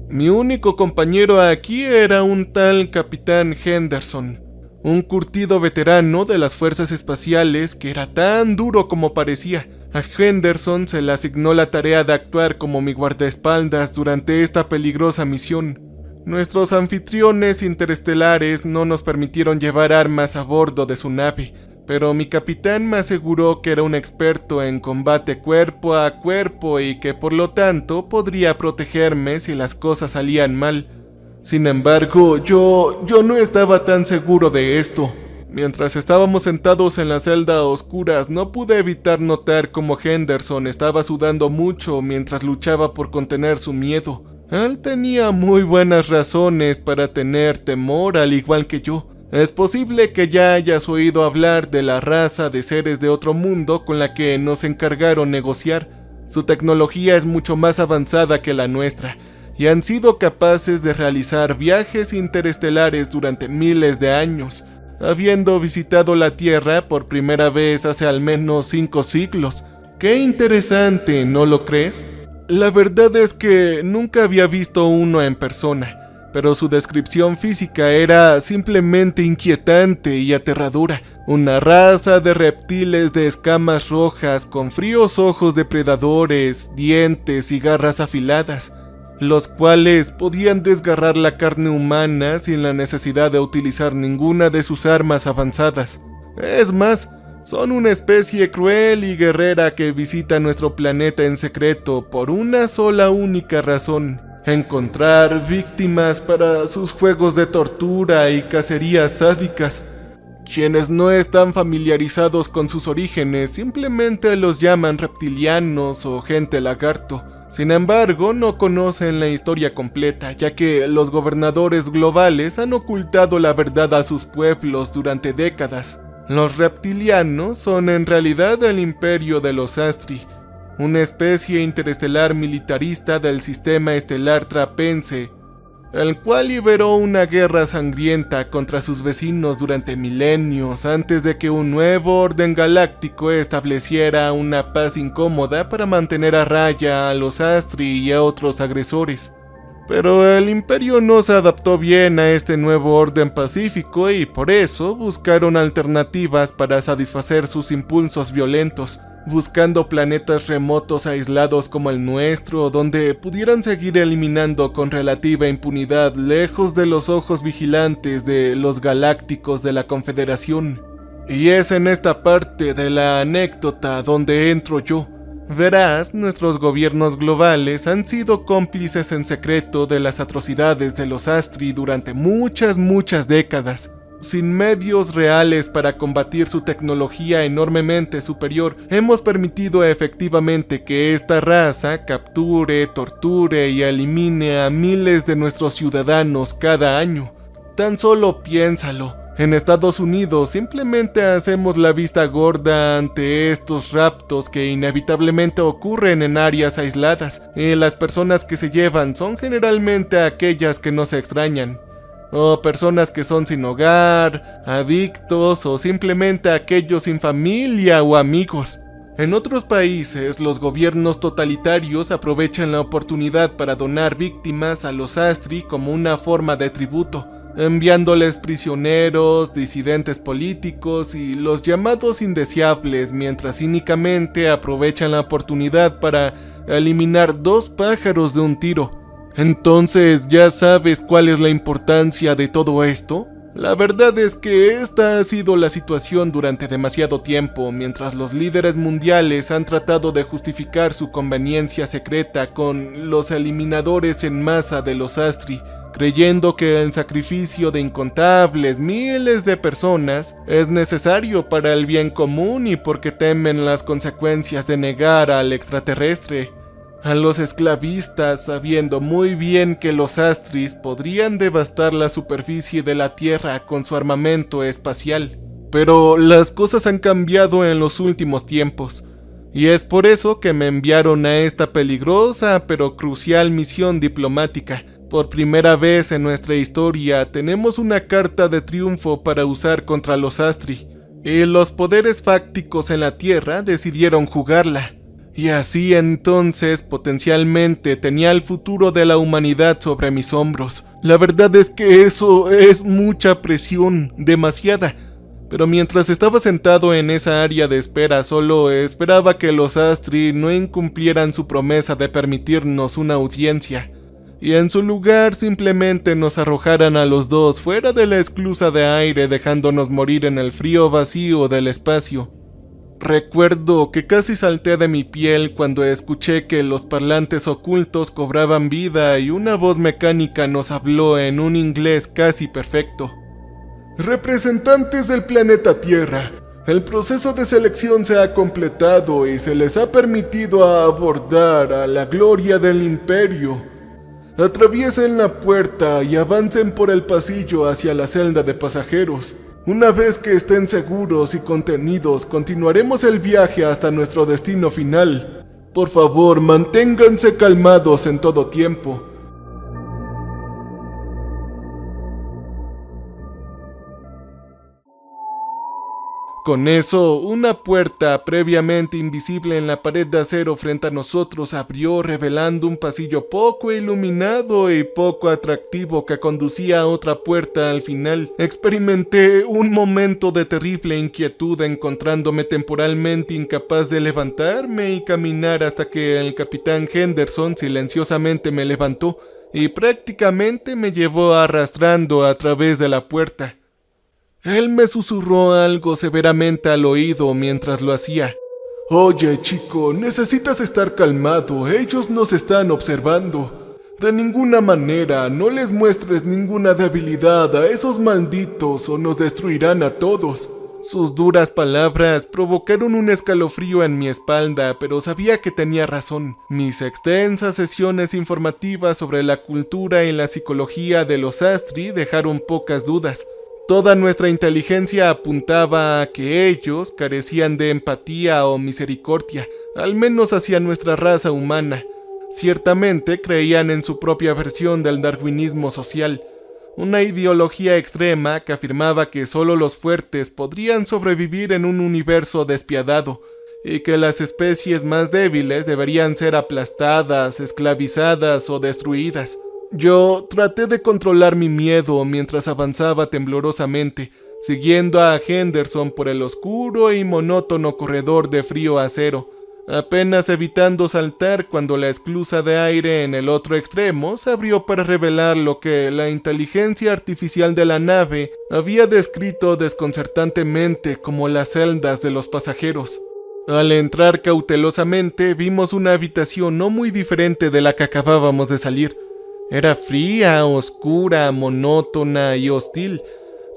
Mi único compañero aquí era un tal Capitán Henderson, un curtido veterano de las fuerzas espaciales que era tan duro como parecía. A Henderson se le asignó la tarea de actuar como mi guardaespaldas durante esta peligrosa misión. Nuestros anfitriones interestelares no nos permitieron llevar armas a bordo de su nave, pero mi capitán me aseguró que era un experto en combate cuerpo a cuerpo y que por lo tanto podría protegerme si las cosas salían mal. Sin embargo, yo no estaba tan seguro de esto. Mientras estábamos sentados en la celda a oscuras, no pude evitar notar cómo Henderson estaba sudando mucho mientras luchaba por contener su miedo. Él tenía muy buenas razones para tener temor, al igual que yo. Es posible que ya hayas oído hablar de la raza de seres de otro mundo con la que nos encargaron negociar. Su tecnología es mucho más avanzada que la nuestra, y han sido capaces de realizar viajes interestelares durante miles de años, habiendo visitado la Tierra por primera vez hace al menos 5 siglos. ¡Qué interesante!, ¿no lo crees? La verdad es que nunca había visto uno en persona, pero su descripción física era simplemente inquietante y aterradora. Una raza de reptiles de escamas rojas con fríos ojos depredadores, dientes y garras afiladas, los cuales podían desgarrar la carne humana sin la necesidad de utilizar ninguna de sus armas avanzadas. Es más, son una especie cruel y guerrera que visita nuestro planeta en secreto por una sola única razón: encontrar víctimas para sus juegos de tortura y cacerías sádicas. Quienes no están familiarizados con sus orígenes simplemente los llaman reptilianos o gente lagarto. Sin embargo, no conocen la historia completa, ya que los gobernadores globales han ocultado la verdad a sus pueblos durante décadas. Los reptilianos son en realidad el imperio de los Astri, una especie interestelar militarista del sistema estelar trapense, el cual liberó una guerra sangrienta contra sus vecinos durante milenios antes de que un nuevo orden galáctico estableciera una paz incómoda para mantener a raya a los Astri y a otros agresores. Pero el imperio no se adaptó bien a este nuevo orden pacífico y por eso buscaron alternativas para satisfacer sus impulsos violentos, buscando planetas remotos aislados como el nuestro, donde pudieran seguir eliminando con relativa impunidad lejos de los ojos vigilantes de los galácticos de la Confederación. Y es en esta parte de la anécdota donde entro yo. Verás, nuestros gobiernos globales han sido cómplices en secreto de las atrocidades de los Astri durante muchas décadas. Sin medios reales para combatir su tecnología enormemente superior, hemos permitido efectivamente que esta raza capture, torture y elimine a miles de nuestros ciudadanos cada año. Tan solo piénsalo. En Estados Unidos simplemente hacemos la vista gorda ante estos raptos que inevitablemente ocurren en áreas aisladas, y las personas que se llevan son generalmente aquellas que no se extrañan, o personas que son sin hogar, adictos o simplemente aquellos sin familia o amigos. En otros países, los gobiernos totalitarios aprovechan la oportunidad para donar víctimas a los Astri como una forma de tributo, enviándoles prisioneros, disidentes políticos y los llamados indeseables, mientras cínicamente aprovechan la oportunidad para eliminar 2 pájaros de un tiro. Entonces, ¿ya sabes cuál es la importancia de todo esto? La verdad es que esta ha sido la situación durante demasiado tiempo, mientras los líderes mundiales han tratado de justificar su conveniencia secreta con los eliminadores en masa de los Astri, creyendo que el sacrificio de incontables miles de personas es necesario para el bien común y porque temen las consecuencias de negar al extraterrestre, a los esclavistas, sabiendo muy bien que los Astris podrían devastar la superficie de la Tierra con su armamento espacial. Pero las cosas han cambiado en los últimos tiempos, y es por eso que me enviaron a esta peligrosa pero crucial misión diplomática. Por primera vez en nuestra historia tenemos una carta de triunfo para usar contra los Astri, y los poderes fácticos en la Tierra decidieron jugarla. Y así entonces potencialmente tenía el futuro de la humanidad sobre mis hombros. La verdad es que eso es mucha presión, demasiada. Pero mientras estaba sentado en esa área de espera, solo esperaba que los Astri no incumplieran su promesa de permitirnos una audiencia, y en su lugar simplemente nos arrojaran a los dos fuera de la esclusa de aire, dejándonos morir en el frío vacío del espacio. Recuerdo que casi salté de mi piel cuando escuché que los parlantes ocultos cobraban vida y una voz mecánica nos habló en un inglés casi perfecto. Representantes del planeta Tierra, el proceso de selección se ha completado y se les ha permitido abordar a la gloria del Imperio. Atraviesen la puerta y avancen por el pasillo hacia la celda de pasajeros. Una vez que estén seguros y contenidos, continuaremos el viaje hasta nuestro destino final. Por favor, manténganse calmados en todo tiempo. Con eso, una puerta previamente invisible en la pared de acero frente a nosotros abrió, revelando un pasillo poco iluminado y poco atractivo que conducía a otra puerta al final. Experimenté un momento de terrible inquietud, encontrándome temporalmente incapaz de levantarme y caminar hasta que el capitán Henderson silenciosamente me levantó y prácticamente me llevó arrastrando a través de la puerta. Él me susurró algo severamente al oído mientras lo hacía. Oye, chico, necesitas estar calmado, ellos nos están observando. De ninguna manera, no les muestres ninguna debilidad a esos malditos o nos destruirán a todos. Sus duras palabras provocaron un escalofrío en mi espalda, pero sabía que tenía razón. Mis extensas sesiones informativas sobre la cultura y la psicología de los Astri dejaron pocas dudas. Toda nuestra inteligencia apuntaba a que ellos carecían de empatía o misericordia, al menos hacia nuestra raza humana. Ciertamente creían en su propia versión del darwinismo social, una ideología extrema que afirmaba que solo los fuertes podrían sobrevivir en un universo despiadado, y que las especies más débiles deberían ser aplastadas, esclavizadas o destruidas. Yo traté de controlar mi miedo mientras avanzaba temblorosamente, siguiendo a Henderson por el oscuro y monótono corredor de frío acero, apenas evitando saltar cuando la esclusa de aire en el otro extremo se abrió para revelar lo que la inteligencia artificial de la nave había descrito desconcertantemente como las celdas de los pasajeros. Al entrar cautelosamente vimos una habitación no muy diferente de la que acabábamos de salir. Era fría, oscura, monótona y hostil,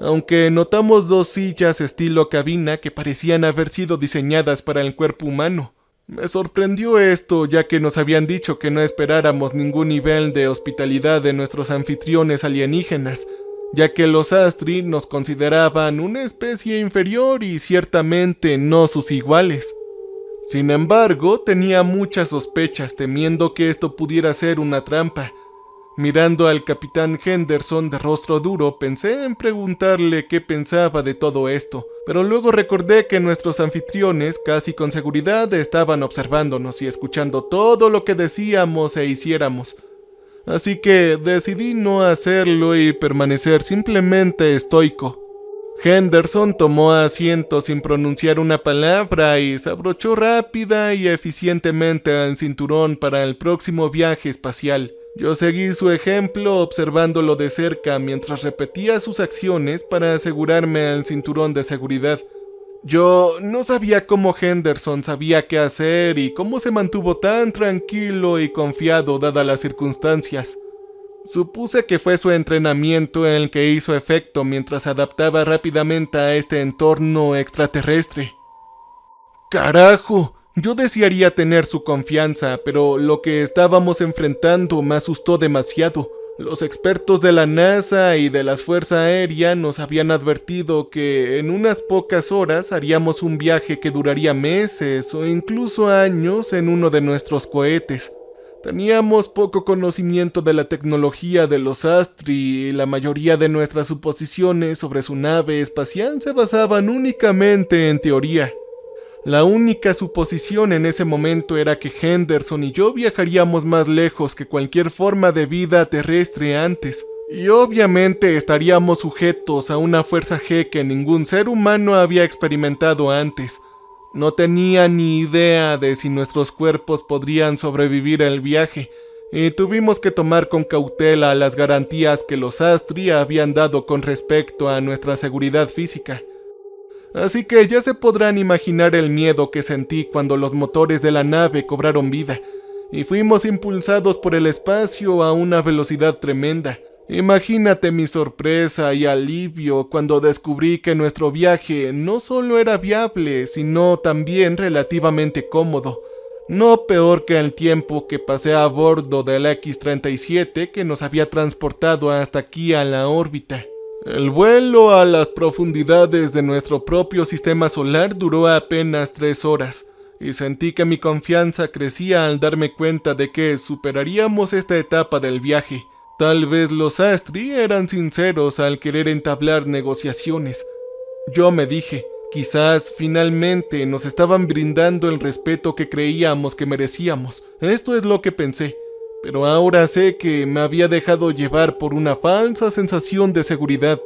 aunque notamos 2 sillas estilo cabina que parecían haber sido diseñadas para el cuerpo humano. Me sorprendió esto, ya que nos habían dicho que no esperáramos ningún nivel de hospitalidad de nuestros anfitriones alienígenas, ya que los Astri nos consideraban una especie inferior y ciertamente no sus iguales. Sin embargo, tenía muchas sospechas, temiendo que esto pudiera ser una trampa. Mirando al capitán Henderson de rostro duro, pensé en preguntarle qué pensaba de todo esto, pero luego recordé que nuestros anfitriones casi con seguridad estaban observándonos y escuchando todo lo que decíamos e hiciéramos. Así que decidí no hacerlo y permanecer simplemente estoico. Henderson tomó asiento sin pronunciar una palabra y se abrochó rápida y eficientemente el cinturón para el próximo viaje espacial. Yo seguí su ejemplo observándolo de cerca mientras repetía sus acciones para asegurarme el cinturón de seguridad. Yo no sabía cómo Henderson sabía qué hacer y cómo se mantuvo tan tranquilo y confiado dadas las circunstancias. Supuse que fue su entrenamiento el que hizo efecto mientras se adaptaba rápidamente a este entorno extraterrestre. ¡Carajo! Yo desearía tener su confianza, pero lo que estábamos enfrentando me asustó demasiado. Los expertos de la NASA y de la Fuerza Aérea nos habían advertido que en unas pocas horas haríamos un viaje que duraría meses o incluso años en uno de nuestros cohetes. Teníamos poco conocimiento de la tecnología de los Astri y la mayoría de nuestras suposiciones sobre su nave espacial se basaban únicamente en teoría. La única suposición en ese momento era que Henderson y yo viajaríamos más lejos que cualquier forma de vida terrestre antes, y obviamente estaríamos sujetos a una fuerza G que ningún ser humano había experimentado antes. No tenía ni idea de si nuestros cuerpos podrían sobrevivir el viaje, y tuvimos que tomar con cautela las garantías que los Astri habían dado con respecto a nuestra seguridad física. Así que ya se podrán imaginar el miedo que sentí cuando los motores de la nave cobraron vida, y fuimos impulsados por el espacio a una velocidad tremenda. Imagínate mi sorpresa y alivio cuando descubrí que nuestro viaje no solo era viable, sino también relativamente cómodo. No peor que el tiempo que pasé a bordo del X-37 que nos había transportado hasta aquí a la órbita. El vuelo a las profundidades de nuestro propio sistema solar duró apenas 3 horas, y sentí que mi confianza crecía al darme cuenta de que superaríamos esta etapa del viaje. Tal vez los Astri eran sinceros al querer entablar negociaciones. Yo me dije, quizás finalmente nos estaban brindando el respeto que creíamos que merecíamos. Esto es lo que pensé. Pero ahora sé que me había dejado llevar por una falsa sensación de seguridad.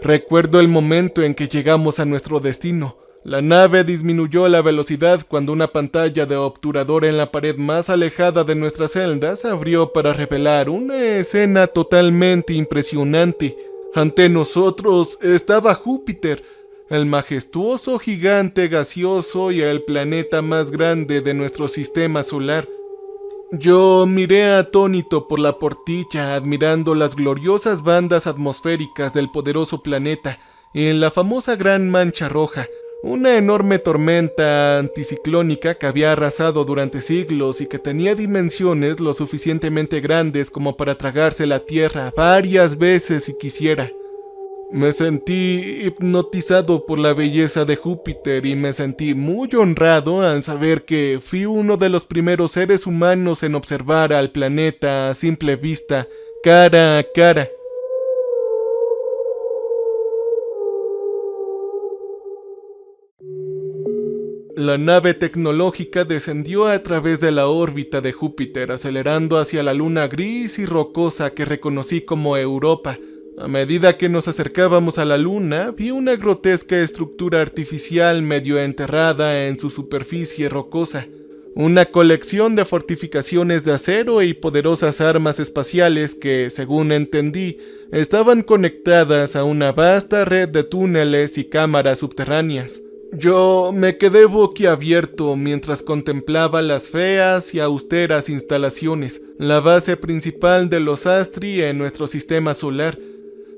Recuerdo el momento en que llegamos a nuestro destino. La nave disminuyó la velocidad cuando una pantalla de obturador en la pared más alejada de nuestra celda se abrió para revelar una escena totalmente impresionante. Ante nosotros estaba Júpiter, el majestuoso gigante gaseoso y el planeta más grande de nuestro sistema solar. Yo miré atónito por la portilla, admirando las gloriosas bandas atmosféricas del poderoso planeta en la famosa Gran Mancha Roja, una enorme tormenta anticiclónica que había arrasado durante siglos y que tenía dimensiones lo suficientemente grandes como para tragarse la Tierra varias veces si quisiera. Me sentí hipnotizado por la belleza de Júpiter y me sentí muy honrado al saber que fui uno de los primeros seres humanos en observar al planeta a simple vista, cara a cara. La nave tecnológica descendió a través de la órbita de Júpiter, acelerando hacia la luna gris y rocosa que reconocí como Europa. A medida que nos acercábamos a la luna, vi una grotesca estructura artificial medio enterrada en su superficie rocosa. Una colección de fortificaciones de acero y poderosas armas espaciales que, según entendí, estaban conectadas a una vasta red de túneles y cámaras subterráneas. Yo me quedé boquiabierto mientras contemplaba las feas y austeras instalaciones, la base principal de los Astri en nuestro sistema solar.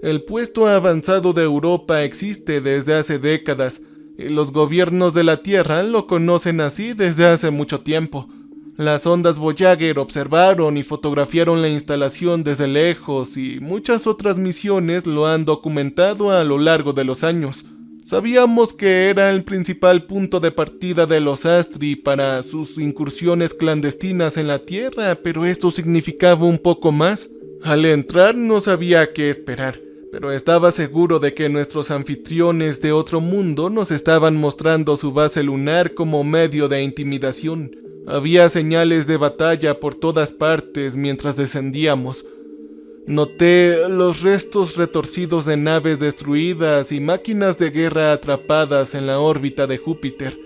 El puesto avanzado de Europa existe desde hace décadas, y los gobiernos de la Tierra lo conocen así desde hace mucho tiempo. Las ondas Voyager observaron y fotografiaron la instalación desde lejos y muchas otras misiones lo han documentado a lo largo de los años. Sabíamos que era el principal punto de partida de los Astri para sus incursiones clandestinas en la Tierra, pero esto significaba un poco más. Al entrar no sabía qué esperar, pero estaba seguro de que nuestros anfitriones de otro mundo nos estaban mostrando su base lunar como medio de intimidación. Había señales de batalla por todas partes mientras descendíamos. Noté los restos retorcidos de naves destruidas y máquinas de guerra atrapadas en la órbita de Júpiter.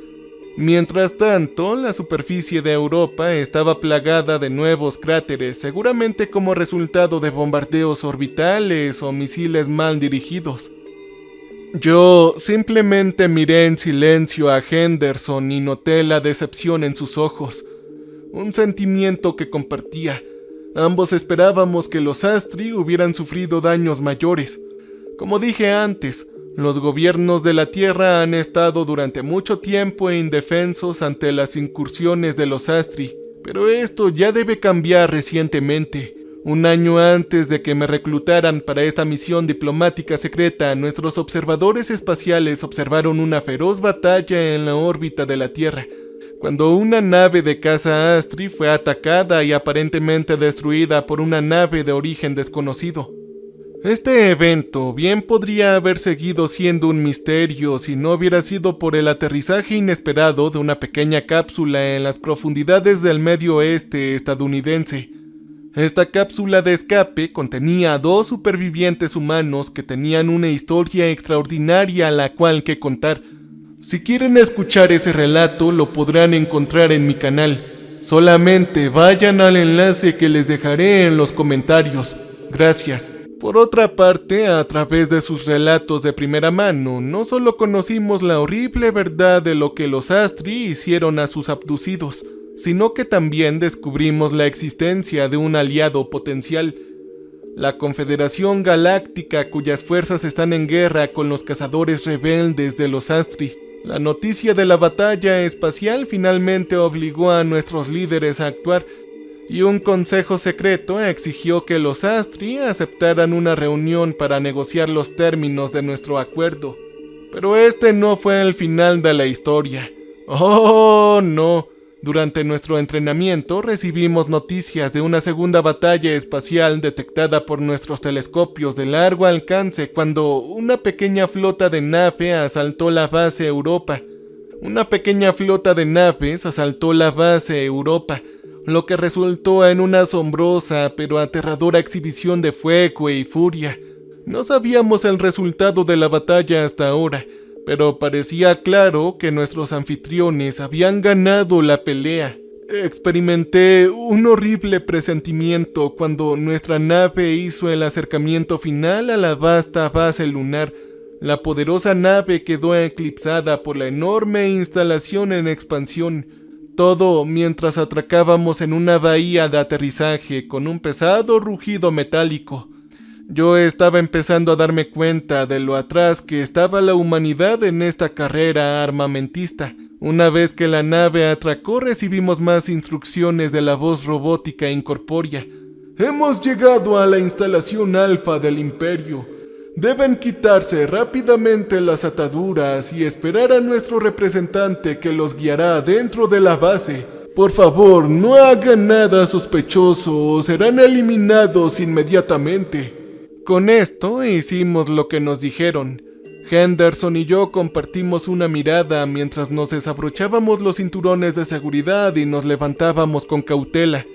Mientras tanto, la superficie de Europa estaba plagada de nuevos cráteres, seguramente como resultado de bombardeos orbitales o misiles mal dirigidos. Yo simplemente miré en silencio a Henderson y noté la decepción en sus ojos, un sentimiento que compartía. Ambos esperábamos que los Astri hubieran sufrido daños mayores. Como dije antes, los gobiernos de la Tierra han estado durante mucho tiempo indefensos ante las incursiones de los Astri, pero esto ya debe cambiar recientemente. Un año antes de que me reclutaran para esta misión diplomática secreta, nuestros observadores espaciales observaron una feroz batalla en la órbita de la Tierra, cuando una nave de caza Astri fue atacada y aparentemente destruida por una nave de origen desconocido. Este evento bien podría haber seguido siendo un misterio si no hubiera sido por el aterrizaje inesperado de una pequeña cápsula en las profundidades del medio oeste estadounidense. Esta cápsula de escape contenía a 2 supervivientes humanos que tenían una historia extraordinaria a la cual que contar. Si quieren escuchar ese relato, lo podrán encontrar en mi canal. Solamente vayan al enlace que les dejaré en los comentarios. Gracias. Por otra parte, a través de sus relatos de primera mano, no solo conocimos la horrible verdad de lo que los Astri hicieron a sus abducidos, sino que también descubrimos la existencia de un aliado potencial, la Confederación Galáctica, cuyas fuerzas están en guerra con los cazadores rebeldes de los Astri. La noticia de la batalla espacial finalmente obligó a nuestros líderes a actuar, y un consejo secreto exigió que los Astri aceptaran una reunión para negociar los términos de nuestro acuerdo. Pero este no fue el final de la historia. ¡Oh, no! Durante nuestro entrenamiento recibimos noticias de una segunda batalla espacial detectada por nuestros telescopios de largo alcance cuando una pequeña flota de naves asaltó la base Europa. Lo que resultó en una asombrosa pero aterradora exhibición de fuego y furia. No sabíamos el resultado de la batalla hasta ahora, pero parecía claro que nuestros anfitriones habían ganado la pelea. Experimenté un horrible presentimiento cuando nuestra nave hizo el acercamiento final a la vasta base lunar. La poderosa nave quedó eclipsada por la enorme instalación en expansión. Todo mientras atracábamos en una bahía de aterrizaje con un pesado rugido metálico. Yo estaba empezando a darme cuenta de lo atrás que estaba la humanidad en esta carrera armamentista. Una vez que la nave atracó, recibimos más instrucciones de la voz robótica incorpórea. Hemos llegado a la instalación alfa del Imperio. Deben quitarse rápidamente las ataduras y esperar a nuestro representante que los guiará dentro de la base. Por favor, no hagan nada sospechoso o serán eliminados inmediatamente. Con esto hicimos lo que nos dijeron. Henderson y yo compartimos una mirada mientras nos desabrochábamos los cinturones de seguridad y nos levantábamos con cautela.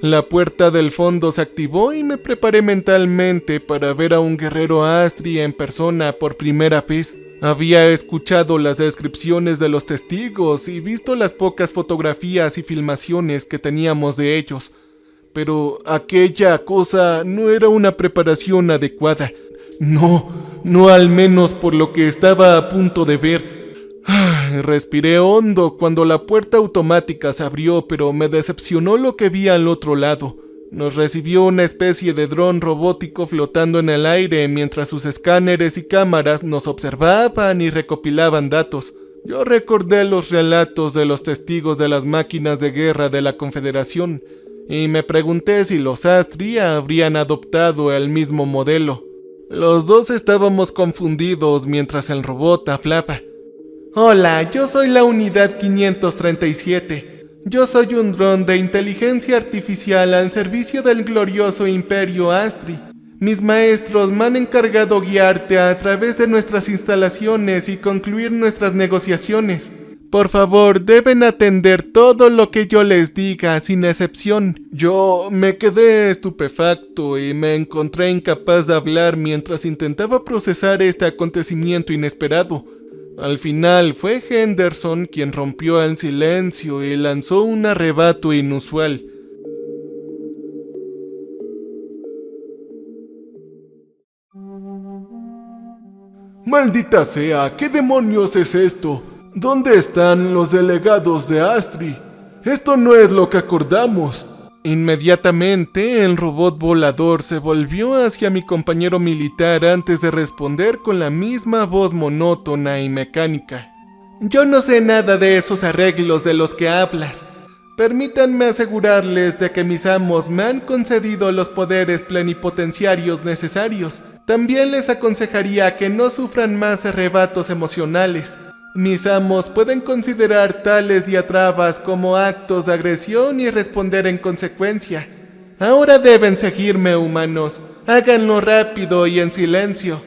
La puerta del fondo se activó y me preparé mentalmente para ver a un guerrero Astri en persona por primera vez. Había escuchado las descripciones de los testigos y visto las pocas fotografías y filmaciones que teníamos de ellos. Pero aquella cosa no era una preparación adecuada. No al menos por lo que estaba a punto de ver. Respiré hondo cuando la puerta automática se abrió, pero me decepcionó lo que vi al otro lado. Nos recibió una especie de dron robótico flotando en el aire mientras sus escáneres y cámaras nos observaban y recopilaban datos. Yo recordé los relatos de los testigos de las máquinas de guerra de la Confederación y me pregunté si los Astri habrían adoptado el mismo modelo. Los dos estábamos confundidos mientras el robot hablaba. Hola, yo soy la unidad 537. Yo soy un dron de inteligencia artificial al servicio del glorioso Imperio Astri. Mis maestros me han encargado guiarte a través de nuestras instalaciones y concluir nuestras negociaciones. Por favor, deben atender todo lo que yo les diga, sin excepción. Yo me quedé estupefacto y me encontré incapaz de hablar mientras intentaba procesar este acontecimiento inesperado. Al final fue Henderson quien rompió el silencio y lanzó un arrebato inusual. ¡Maldita sea! ¿Qué demonios es esto? ¿Dónde están los delegados de Astri? Esto no es lo que acordamos. Inmediatamente el robot volador se volvió hacia mi compañero militar antes de responder con la misma voz monótona y mecánica. Yo no sé nada de esos arreglos de los que hablas. Permítanme asegurarles de que mis amos me han concedido los poderes plenipotenciarios necesarios. También les aconsejaría que no sufran más arrebatos emocionales. Mis amos pueden considerar tales diatrabas como actos de agresión y responder en consecuencia. Ahora deben seguirme, humanos. Háganlo rápido y en silencio.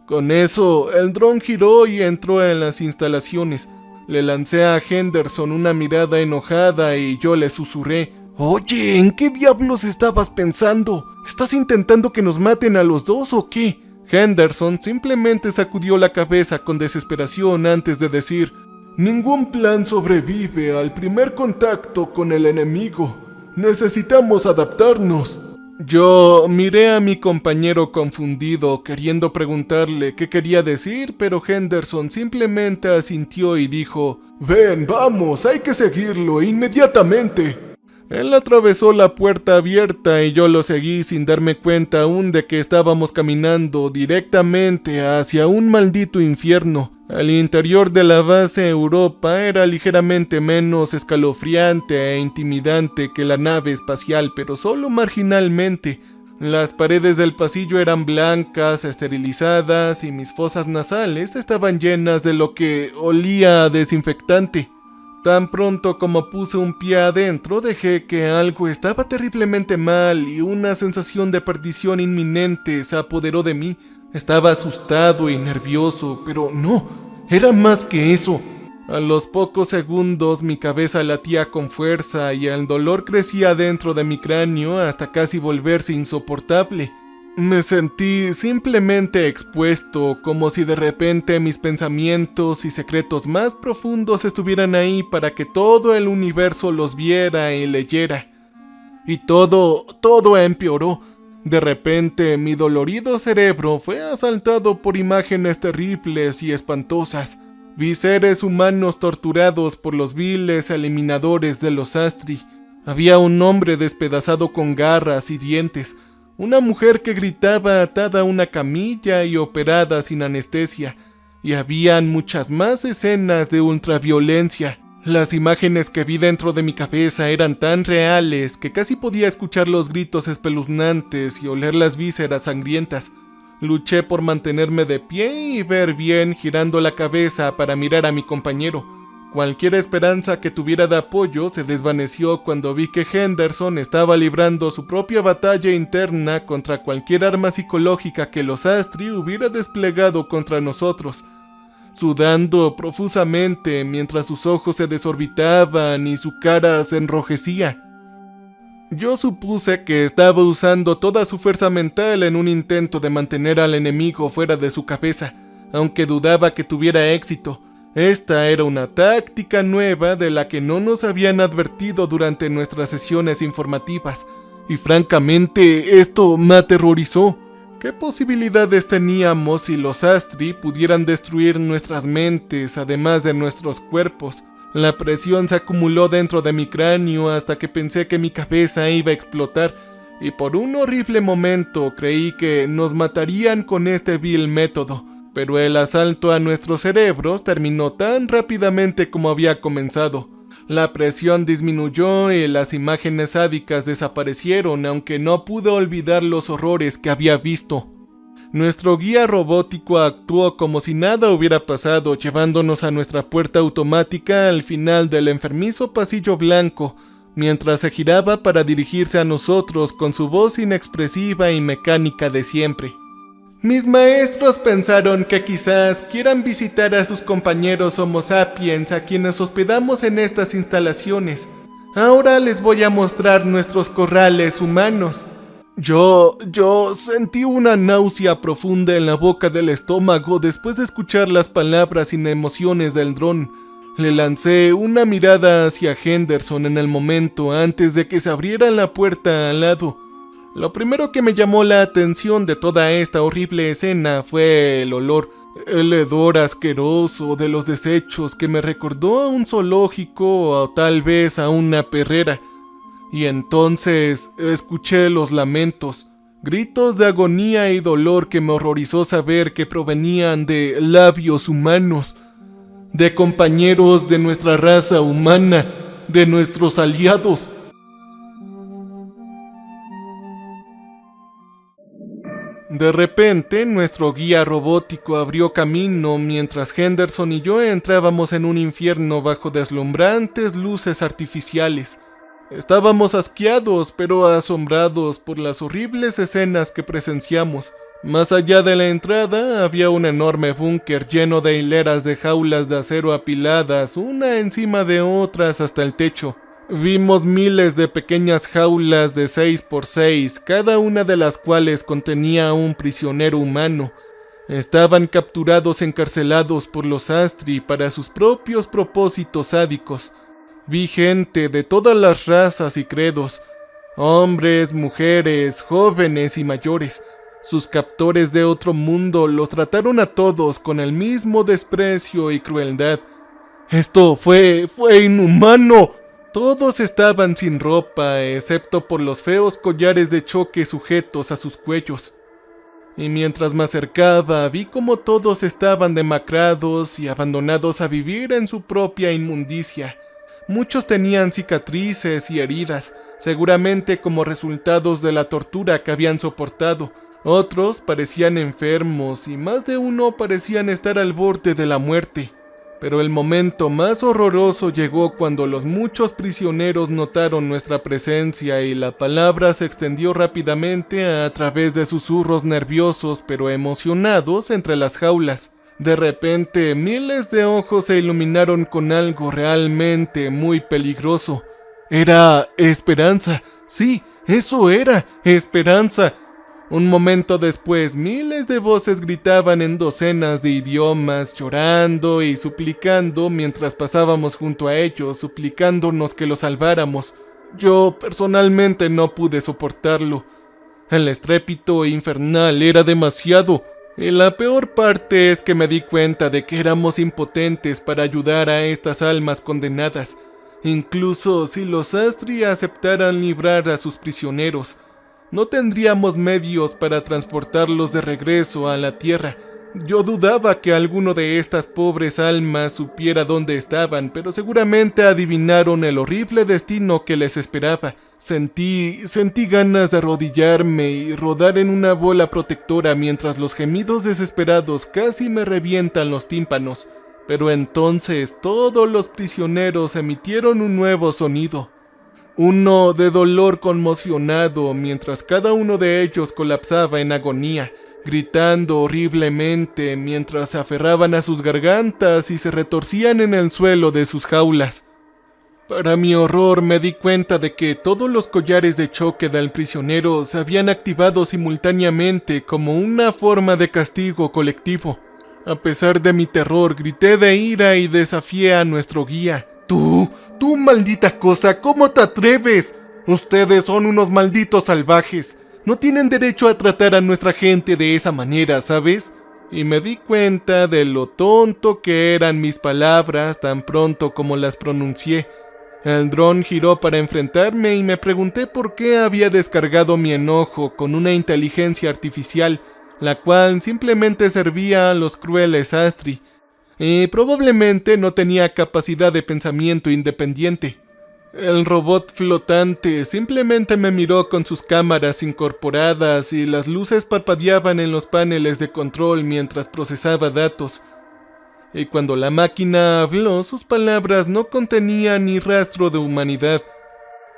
Con eso, el dron giró y entró en las instalaciones. Le lancé a Henderson una mirada enojada y yo le susurré. Oye, ¿en qué diablos estabas pensando? ¿Estás intentando que nos maten a los dos o qué? Henderson simplemente sacudió la cabeza con desesperación antes de decir: ningún plan sobrevive al primer contacto con el enemigo. Necesitamos adaptarnos. Yo miré a mi compañero confundido, queriendo preguntarle qué quería decir, pero Henderson simplemente asintió y dijo: ven, vamos, hay que seguirlo inmediatamente. Él atravesó la puerta abierta y yo lo seguí sin darme cuenta aún de que estábamos caminando directamente hacia un maldito infierno. El interior de la base Europa era ligeramente menos escalofriante e intimidante que la nave espacial, pero solo marginalmente. Las paredes del pasillo eran blancas, esterilizadas y mis fosas nasales estaban llenas de lo que olía a desinfectante. Tan pronto como puse un pie adentro, dejé que algo estaba terriblemente mal y una sensación de perdición inminente se apoderó de mí. Estaba asustado y nervioso, pero no, era más que eso. A los pocos segundos mi cabeza latía con fuerza y el dolor crecía dentro de mi cráneo hasta casi volverse insoportable. Me sentí simplemente expuesto, como si de repente mis pensamientos y secretos más profundos estuvieran ahí para que todo el universo los viera y leyera. Y todo empeoró. De repente mi dolorido cerebro fue asaltado por imágenes terribles y espantosas. Vi seres humanos torturados por los viles eliminadores de los Astri. Había un hombre despedazado con garras y dientes, una mujer que gritaba atada a una camilla y operada sin anestesia, y habían muchas más escenas de ultraviolencia. Las imágenes que vi dentro de mi cabeza eran tan reales que casi podía escuchar los gritos espeluznantes y oler las vísceras sangrientas. Luché por mantenerme de pie y ver bien girando la cabeza para mirar a mi compañero. Cualquier esperanza que tuviera de apoyo se desvaneció cuando vi que Henderson estaba librando su propia batalla interna contra cualquier arma psicológica que los Astri hubiera desplegado contra nosotros, sudando profusamente mientras sus ojos se desorbitaban y su cara se enrojecía. Yo supuse que estaba usando toda su fuerza mental en un intento de mantener al enemigo fuera de su cabeza, aunque dudaba que tuviera éxito. Esta era una táctica nueva de la que no nos habían advertido durante nuestras sesiones informativas, y francamente esto me aterrorizó. ¿Qué posibilidades teníamos si los Astri pudieran destruir nuestras mentes además de nuestros cuerpos? La presión se acumuló dentro de mi cráneo hasta que pensé que mi cabeza iba a explotar, y por un horrible momento creí que nos matarían con este vil método. Pero el asalto a nuestros cerebros terminó tan rápidamente como había comenzado. La presión disminuyó y las imágenes sádicas desaparecieron, aunque no pude olvidar los horrores que había visto. Nuestro guía robótico actuó como si nada hubiera pasado, llevándonos a nuestra puerta automática al final del enfermizo pasillo blanco, mientras se giraba para dirigirse a nosotros con su voz inexpresiva y mecánica de siempre. Mis maestros pensaron que quizás quieran visitar a sus compañeros Homo sapiens a quienes hospedamos en estas instalaciones. Ahora les voy a mostrar nuestros corrales humanos. Yo sentí una náusea profunda en la boca del estómago después de escuchar las palabras sin emociones del dron. Le lancé una mirada hacia Henderson en el momento antes de que se abriera la puerta al lado. Lo primero que me llamó la atención de toda esta horrible escena fue el olor. El hedor asqueroso de los desechos que me recordó a un zoológico o tal vez a una perrera. Y entonces escuché los lamentos, gritos de agonía y dolor que me horrorizó saber que provenían de labios humanos, de compañeros de nuestra raza humana, de nuestros aliados. De repente, nuestro guía robótico abrió camino mientras Henderson y yo entrábamos en un infierno bajo deslumbrantes luces artificiales. Estábamos asqueados pero asombrados por las horribles escenas que presenciamos. Más allá de la entrada había un enorme búnker lleno de hileras de jaulas de acero apiladas, una encima de otras hasta el techo. Vimos miles de pequeñas jaulas de 6 por 6, cada una de las cuales contenía a un prisionero humano. Estaban capturados encarcelados por los Astri para sus propios propósitos sádicos. Vi gente de todas las razas y credos, hombres, mujeres, jóvenes y mayores. Sus captores de otro mundo los trataron a todos con el mismo desprecio y crueldad. Esto fue inhumano. Todos estaban sin ropa, excepto por los feos collares de choque sujetos a sus cuellos. Y mientras me acercaba, vi como todos estaban demacrados y abandonados a vivir en su propia inmundicia. Muchos tenían cicatrices y heridas, seguramente como resultados de la tortura que habían soportado. Otros parecían enfermos y más de uno parecían estar al borde de la muerte. Pero el momento más horroroso llegó cuando los muchos prisioneros notaron nuestra presencia y la palabra se extendió rápidamente a través de susurros nerviosos pero emocionados entre las jaulas. De repente, miles de ojos se iluminaron con algo realmente muy peligroso. Era esperanza. Sí, eso era esperanza. Un momento después, miles de voces gritaban en docenas de idiomas, llorando y suplicando mientras pasábamos junto a ellos, suplicándonos que los salváramos. Yo personalmente no pude soportarlo. El estrépito infernal era demasiado. Y la peor parte es que me di cuenta de que éramos impotentes para ayudar a estas almas condenadas, incluso si los Astri aceptaran librar a sus prisioneros. No tendríamos medios para transportarlos de regreso a la tierra. Yo dudaba que alguno de estas pobres almas supiera dónde estaban, pero seguramente adivinaron el horrible destino que les esperaba. Sentí ganas de arrodillarme y rodar en una bola protectora mientras los gemidos desesperados casi me revientan los tímpanos. Pero entonces todos los prisioneros emitieron un nuevo sonido. Uno de dolor conmocionado mientras cada uno de ellos colapsaba en agonía, gritando horriblemente mientras se aferraban a sus gargantas y se retorcían en el suelo de sus jaulas. Para mi horror me di cuenta de que todos los collares de choque del prisionero se habían activado simultáneamente como una forma de castigo colectivo. A pesar de mi terror, grité de ira y desafié a nuestro guía. ¡Tú maldita cosa! ¿Cómo te atreves? Ustedes son unos malditos salvajes. No tienen derecho a tratar a nuestra gente de esa manera, ¿sabes? Y me di cuenta de lo tonto que eran mis palabras tan pronto como las pronuncié. El dron giró para enfrentarme y me pregunté por qué había descargado mi enojo con una inteligencia artificial, la cual simplemente servía a los crueles Astri, y probablemente no tenía capacidad de pensamiento independiente. El robot flotante simplemente me miró con sus cámaras incorporadas y las luces parpadeaban en los paneles de control mientras procesaba datos. Y cuando la máquina habló, sus palabras no contenían ni rastro de humanidad.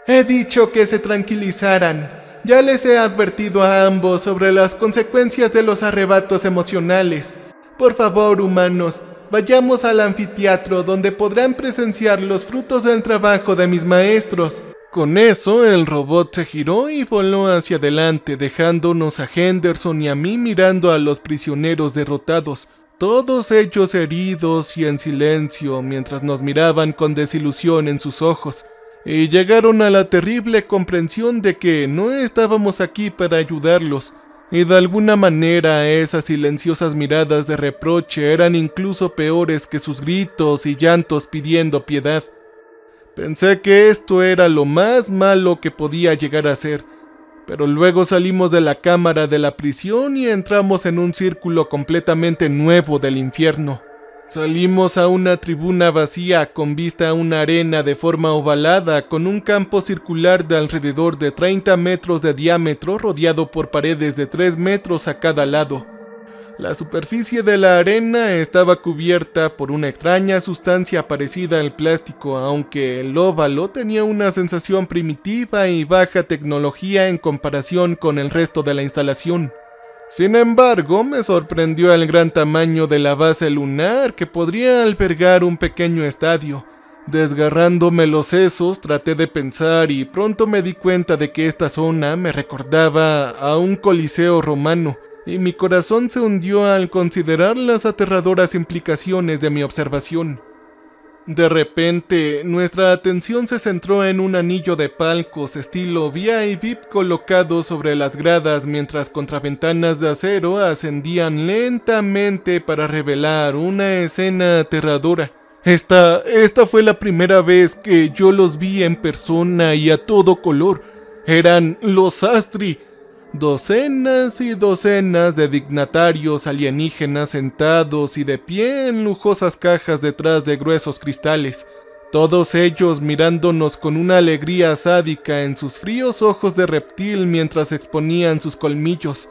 He dicho que se tranquilizaran. Ya les he advertido a ambos sobre las consecuencias de los arrebatos emocionales. Por favor, humanos, vayamos al anfiteatro donde podrán presenciar los frutos del trabajo de mis maestros. Con eso, el robot se giró y voló hacia adelante, dejándonos a Henderson y a mí mirando a los prisioneros derrotados, todos ellos heridos y en silencio mientras nos miraban con desilusión en sus ojos, y llegaron a la terrible comprensión de que no estábamos aquí para ayudarlos. Y de alguna manera esas silenciosas miradas de reproche eran incluso peores que sus gritos y llantos pidiendo piedad. Pensé que esto era lo más malo que podía llegar a ser, pero luego salimos de la cámara de la prisión y entramos en un círculo completamente nuevo del infierno. Salimos a una tribuna vacía con vista a una arena de forma ovalada con un campo circular de alrededor de 30 metros de diámetro rodeado por paredes de 3 metros a cada lado. La superficie de la arena estaba cubierta por una extraña sustancia parecida al plástico, aunque el óvalo tenía una sensación primitiva y baja tecnología en comparación con el resto de la instalación. Sin embargo, me sorprendió el gran tamaño de la base lunar que podría albergar un pequeño estadio. Desgarrándome los sesos, traté de pensar y pronto me di cuenta de que esta zona me recordaba a un coliseo romano, y mi corazón se hundió al considerar las aterradoras implicaciones de mi observación. De repente, nuestra atención se centró en un anillo de palcos estilo VIP colocados sobre las gradas mientras contraventanas de acero ascendían lentamente para revelar una escena aterradora. Esta fue la primera vez que yo los vi en persona y a todo color. Eran los Astri. Docenas y docenas de dignatarios alienígenas sentados y de pie en lujosas cajas detrás de gruesos cristales, todos ellos mirándonos con una alegría sádica en sus fríos ojos de reptil mientras exponían sus colmillos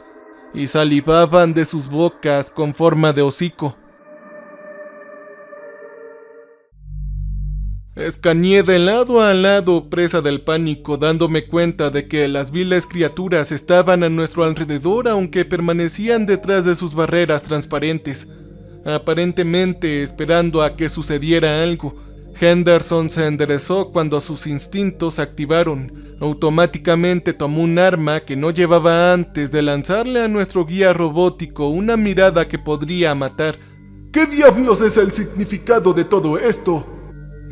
y salivaban de sus bocas con forma de hocico. Escaneé de lado a lado, presa del pánico, dándome cuenta de que las viles criaturas estaban a nuestro alrededor, aunque permanecían detrás de sus barreras transparentes, aparentemente esperando a que sucediera algo. Henderson se enderezó cuando sus instintos se activaron. Automáticamente tomó un arma que no llevaba antes de lanzarle a nuestro guía robótico una mirada que podría matar. «¿Qué diablos es el significado de todo esto?»,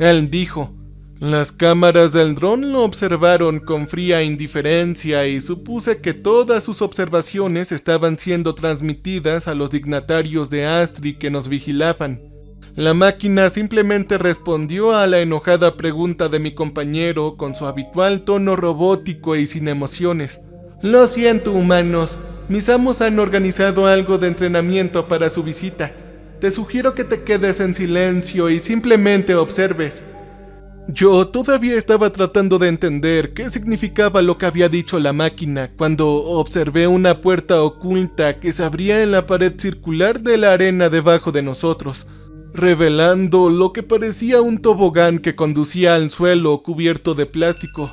él dijo. Las cámaras del dron lo observaron con fría indiferencia y supuse que todas sus observaciones estaban siendo transmitidas a los dignatarios de Astri que nos vigilaban. La máquina simplemente respondió a la enojada pregunta de mi compañero con su habitual tono robótico y sin emociones. Lo siento, humanos. Mis amos han organizado algo de entrenamiento para su visita. Te sugiero que te quedes en silencio y simplemente observes. Yo todavía estaba tratando de entender qué significaba lo que había dicho la máquina cuando observé una puerta oculta que se abría en la pared circular de la arena debajo de nosotros, revelando lo que parecía un tobogán que conducía al suelo cubierto de plástico.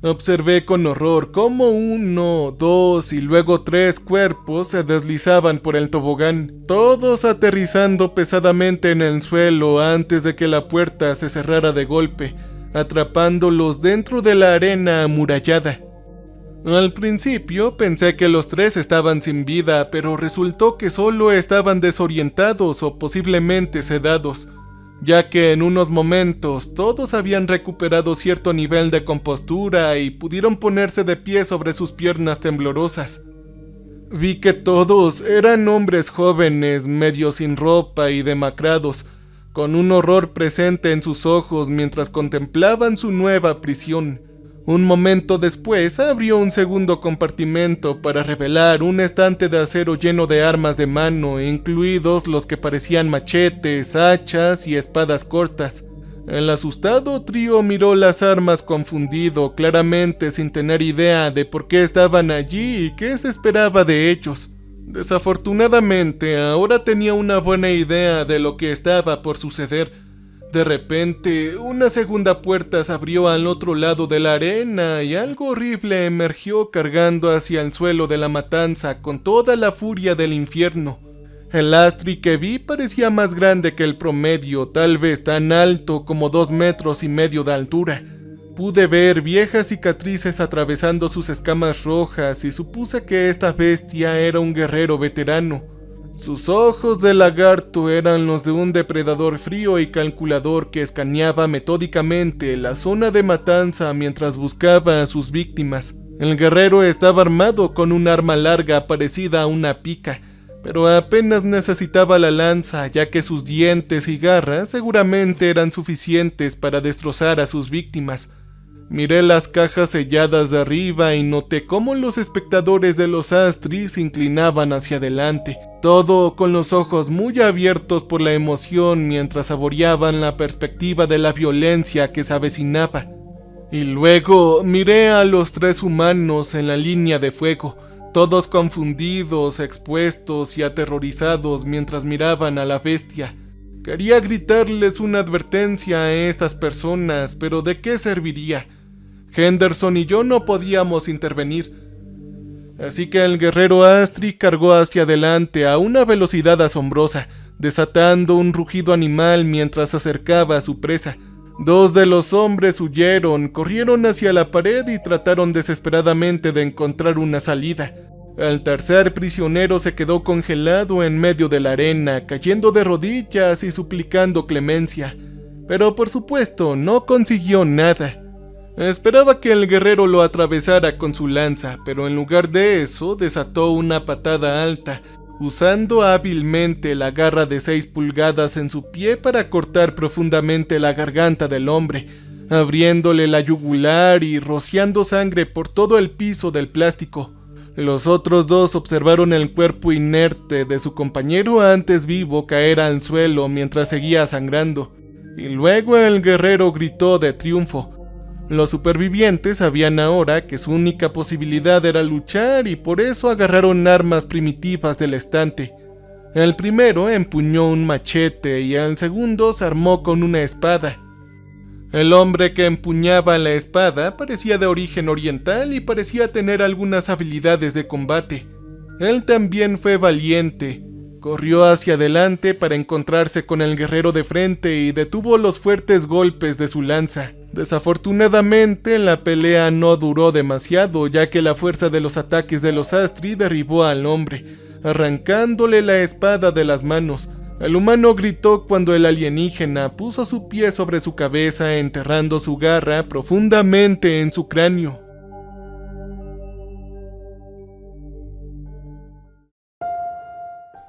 Observé con horror cómo 1, 2 y luego 3 cuerpos se deslizaban por el tobogán, todos aterrizando pesadamente en el suelo antes de que la puerta se cerrara de golpe, atrapándolos dentro de la arena amurallada. Al principio pensé que los 3 estaban sin vida, pero resultó que solo estaban desorientados o posiblemente sedados, ya que en unos momentos todos habían recuperado cierto nivel de compostura y pudieron ponerse de pie sobre sus piernas temblorosas. Vi que todos eran hombres jóvenes, medio sin ropa y demacrados, con un horror presente en sus ojos mientras contemplaban su nueva prisión. Un momento después abrió un segundo compartimento para revelar un estante de acero lleno de armas de mano, incluidos los que parecían machetes, hachas y espadas cortas. El asustado trío miró las armas confundido, claramente sin tener idea de por qué estaban allí y qué se esperaba de ellos. Desafortunadamente, ahora tenía una buena idea de lo que estaba por suceder. De repente, una segunda puerta se abrió al otro lado de la arena y algo horrible emergió cargando hacia el suelo de la matanza con toda la furia del infierno. El Astri que vi parecía más grande que el promedio, tal vez tan alto como 2,5 metros de altura. Pude ver viejas cicatrices atravesando sus escamas rojas y supuse que esta bestia era un guerrero veterano. Sus ojos de lagarto eran los de un depredador frío y calculador que escaneaba metódicamente la zona de matanza mientras buscaba a sus víctimas. El guerrero estaba armado con un arma larga parecida a una pica, pero apenas necesitaba la lanza, ya que sus dientes y garras seguramente eran suficientes para destrozar a sus víctimas. Miré las cajas selladas de arriba y noté cómo los espectadores de los Astri se inclinaban hacia adelante, todo con los ojos muy abiertos por la emoción mientras saboreaban la perspectiva de la violencia que se avecinaba. Y luego miré a los 3 humanos en la línea de fuego, todos confundidos, expuestos y aterrorizados mientras miraban a la bestia. Quería gritarles una advertencia a estas personas, pero ¿de qué serviría? Henderson y yo no podíamos intervenir. Así que el guerrero Astri cargó hacia adelante a una velocidad asombrosa, desatando un rugido animal mientras se acercaba a su presa. 2 de los hombres huyeron, corrieron hacia la pared y trataron desesperadamente de encontrar una salida. El tercer prisionero se quedó congelado en medio de la arena, cayendo de rodillas y suplicando clemencia, pero por supuesto no consiguió nada. Esperaba que el guerrero lo atravesara con su lanza, pero en lugar de eso desató una patada alta, usando hábilmente la garra de 6 pulgadas en su pie para cortar profundamente la garganta del hombre, abriéndole la yugular y rociando sangre por todo el piso del plástico. Los otros 2 observaron el cuerpo inerte de su compañero antes vivo caer al suelo mientras seguía sangrando, y luego el guerrero gritó de triunfo. Los supervivientes sabían ahora que su única posibilidad era luchar y por eso agarraron armas primitivas del estante. El primero empuñó un machete y el segundo se armó con una espada. El hombre que empuñaba la espada parecía de origen oriental y parecía tener algunas habilidades de combate. Él también fue valiente. Corrió hacia adelante para encontrarse con el guerrero de frente y detuvo los fuertes golpes de su lanza. Desafortunadamente, la pelea no duró demasiado, ya que la fuerza de los ataques de los Astri derribó al hombre, arrancándole la espada de las manos, El humano gritó cuando el alienígena puso su pie sobre su cabeza, enterrando su garra profundamente en su cráneo.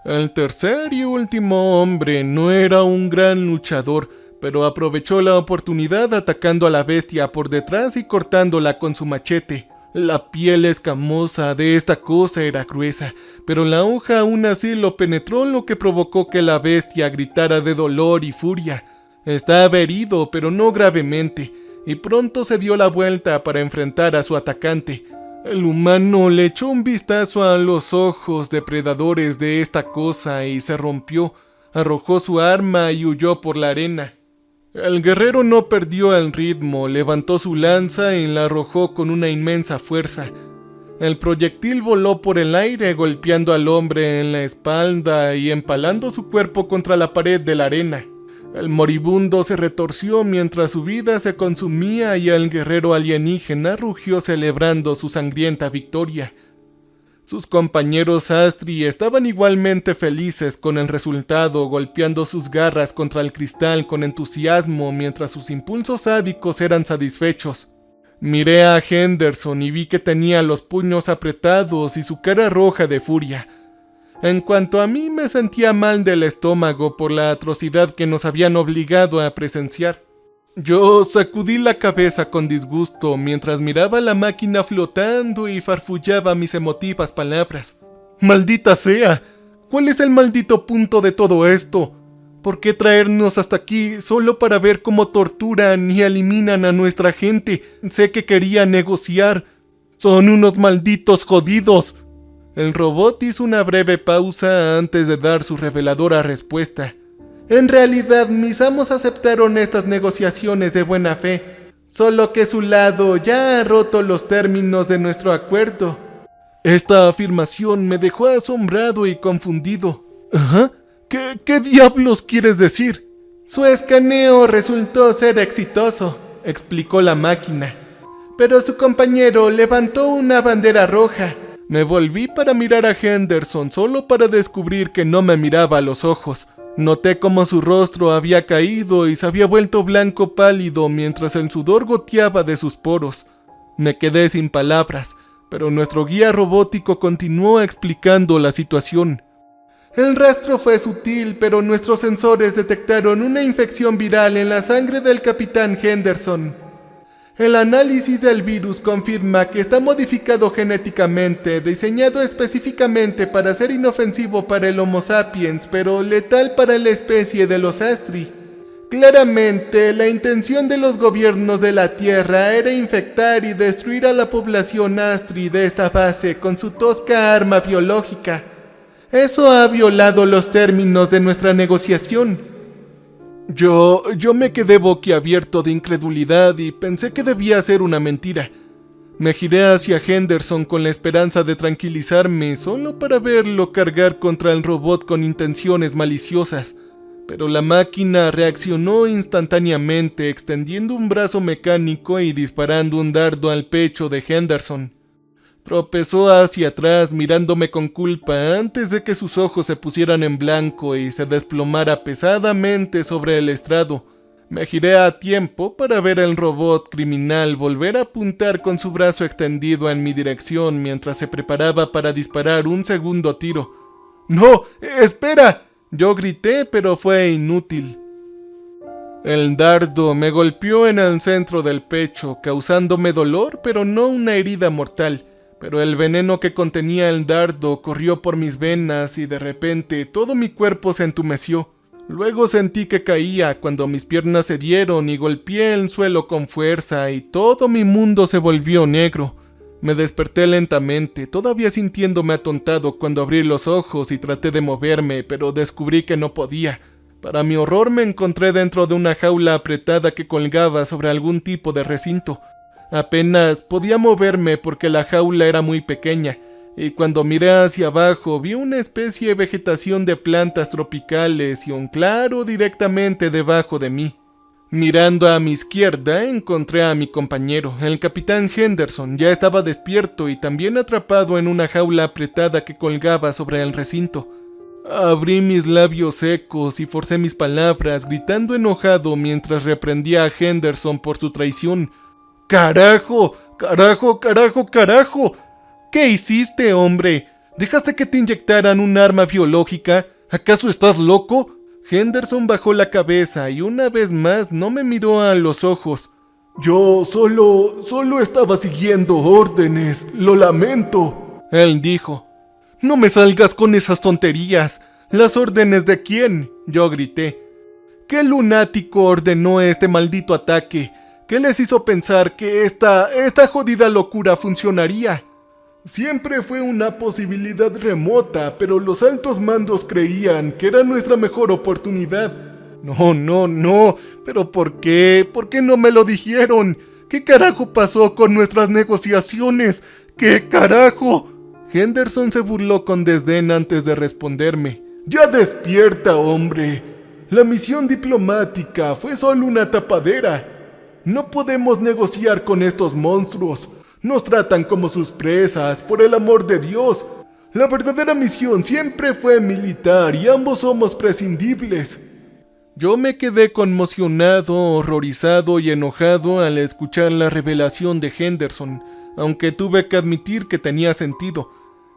El tercer y último hombre no era un gran luchador, pero aprovechó la oportunidad atacando a la bestia por detrás y cortándola con su machete. La piel escamosa de esta cosa era gruesa, pero la hoja aún así lo penetró, lo que provocó que la bestia gritara de dolor y furia. Estaba herido, pero no gravemente, y pronto se dio la vuelta para enfrentar a su atacante. El humano le echó un vistazo a los ojos depredadores de esta cosa y se rompió, arrojó su arma y huyó por la arena. El guerrero no perdió el ritmo, levantó su lanza y la arrojó con una inmensa fuerza. El proyectil voló por el aire golpeando al hombre en la espalda y empalando su cuerpo contra la pared de la arena. El moribundo se retorció mientras su vida se consumía y el guerrero alienígena rugió celebrando su sangrienta victoria. Sus compañeros Astri estaban igualmente felices con el resultado, golpeando sus garras contra el cristal con entusiasmo mientras sus impulsos sádicos eran satisfechos. Miré a Henderson y vi que tenía los puños apretados y su cara roja de furia. En cuanto a mí, me sentía mal del estómago por la atrocidad que nos habían obligado a presenciar. Yo sacudí la cabeza con disgusto mientras miraba la máquina flotando y farfullaba mis emotivas palabras. ¡Maldita sea! ¿Cuál es el maldito punto de todo esto? ¿Por qué traernos hasta aquí solo para ver cómo torturan y eliminan a nuestra gente? Sé que querían negociar. ¡Son unos malditos jodidos! El robot hizo una breve pausa antes de dar su reveladora respuesta. En realidad, mis amos aceptaron estas negociaciones de buena fe, solo que su lado ya ha roto los términos de nuestro acuerdo. Esta afirmación me dejó asombrado y confundido. ¿Ajá? ¿Qué diablos quieres decir? Su escaneo resultó ser exitoso, explicó la máquina, pero su compañero levantó una bandera roja. Me volví para mirar a Henderson solo para descubrir que no me miraba a los ojos. Noté cómo su rostro había caído y se había vuelto blanco pálido mientras el sudor goteaba de sus poros. Me quedé sin palabras, pero nuestro guía robótico continuó explicando la situación. El rastro fue sutil, pero nuestros sensores detectaron una infección viral en la sangre del capitán Henderson. El análisis del virus confirma que está modificado genéticamente, diseñado específicamente para ser inofensivo para el Homo sapiens, pero letal para la especie de los Astri. Claramente, la intención de los gobiernos de la Tierra era infectar y destruir a la población Astri de esta base con su tosca arma biológica. Eso ha violado los términos de nuestra negociación. Yo me quedé boquiabierto de incredulidad y pensé que debía ser una mentira. Me giré hacia Henderson con la esperanza de tranquilizarme solo para verlo cargar contra el robot con intenciones maliciosas. Pero la máquina reaccionó instantáneamente, extendiendo un brazo mecánico y disparando un dardo al pecho de Henderson. Tropezó hacia atrás mirándome con culpa antes de que sus ojos se pusieran en blanco y se desplomara pesadamente sobre el estrado. Me giré a tiempo para ver al robot criminal volver a apuntar con su brazo extendido en mi dirección mientras se preparaba para disparar un segundo tiro. ¡No! ¡Espera! Yo grité, pero fue inútil. El dardo me golpeó en el centro del pecho, causándome dolor, pero no una herida mortal. Pero el veneno que contenía el dardo corrió por mis venas y de repente todo mi cuerpo se entumeció. Luego sentí que caía cuando mis piernas cedieron y golpeé el suelo con fuerza y todo mi mundo se volvió negro. Me desperté lentamente, todavía sintiéndome atontado cuando abrí los ojos y traté de moverme, pero descubrí que no podía. Para mi horror me encontré dentro de una jaula apretada que colgaba sobre algún tipo de recinto. Apenas podía moverme porque la jaula era muy pequeña, y cuando miré hacia abajo vi una especie de vegetación de plantas tropicales y un claro directamente debajo de mí. Mirando a mi izquierda encontré a mi compañero, el capitán Henderson. Ya estaba despierto y también atrapado en una jaula apretada que colgaba sobre el recinto. Abrí mis labios secos y forcé mis palabras, gritando enojado mientras reprendía a Henderson por su traición. ¡Carajo! ¡Carajo, carajo, carajo! ¿Qué hiciste, hombre? ¿Dejaste que te inyectaran un arma biológica? ¿Acaso estás loco? Henderson bajó la cabeza y una vez más no me miró a los ojos. Yo solo estaba siguiendo órdenes, lo lamento. Él dijo. No me salgas con esas tonterías. ¿Las órdenes de quién? Yo grité. ¿Qué lunático ordenó este maldito ataque? ¿Qué les hizo pensar que esta jodida locura funcionaría? Siempre fue una posibilidad remota, pero los altos mandos creían que era nuestra mejor oportunidad. No, ¿pero por qué? ¿Por qué no me lo dijeron? ¿Qué carajo pasó con nuestras negociaciones? ¿Qué carajo? Henderson se burló con desdén antes de responderme. ¡Ya despierta, hombre! La misión diplomática fue solo una tapadera. No podemos negociar con estos monstruos. Nos tratan como sus presas, por el amor de Dios. La verdadera misión siempre fue militar y ambos somos prescindibles. Yo me quedé conmocionado, horrorizado y enojado al escuchar la revelación de Henderson, aunque tuve que admitir que tenía sentido.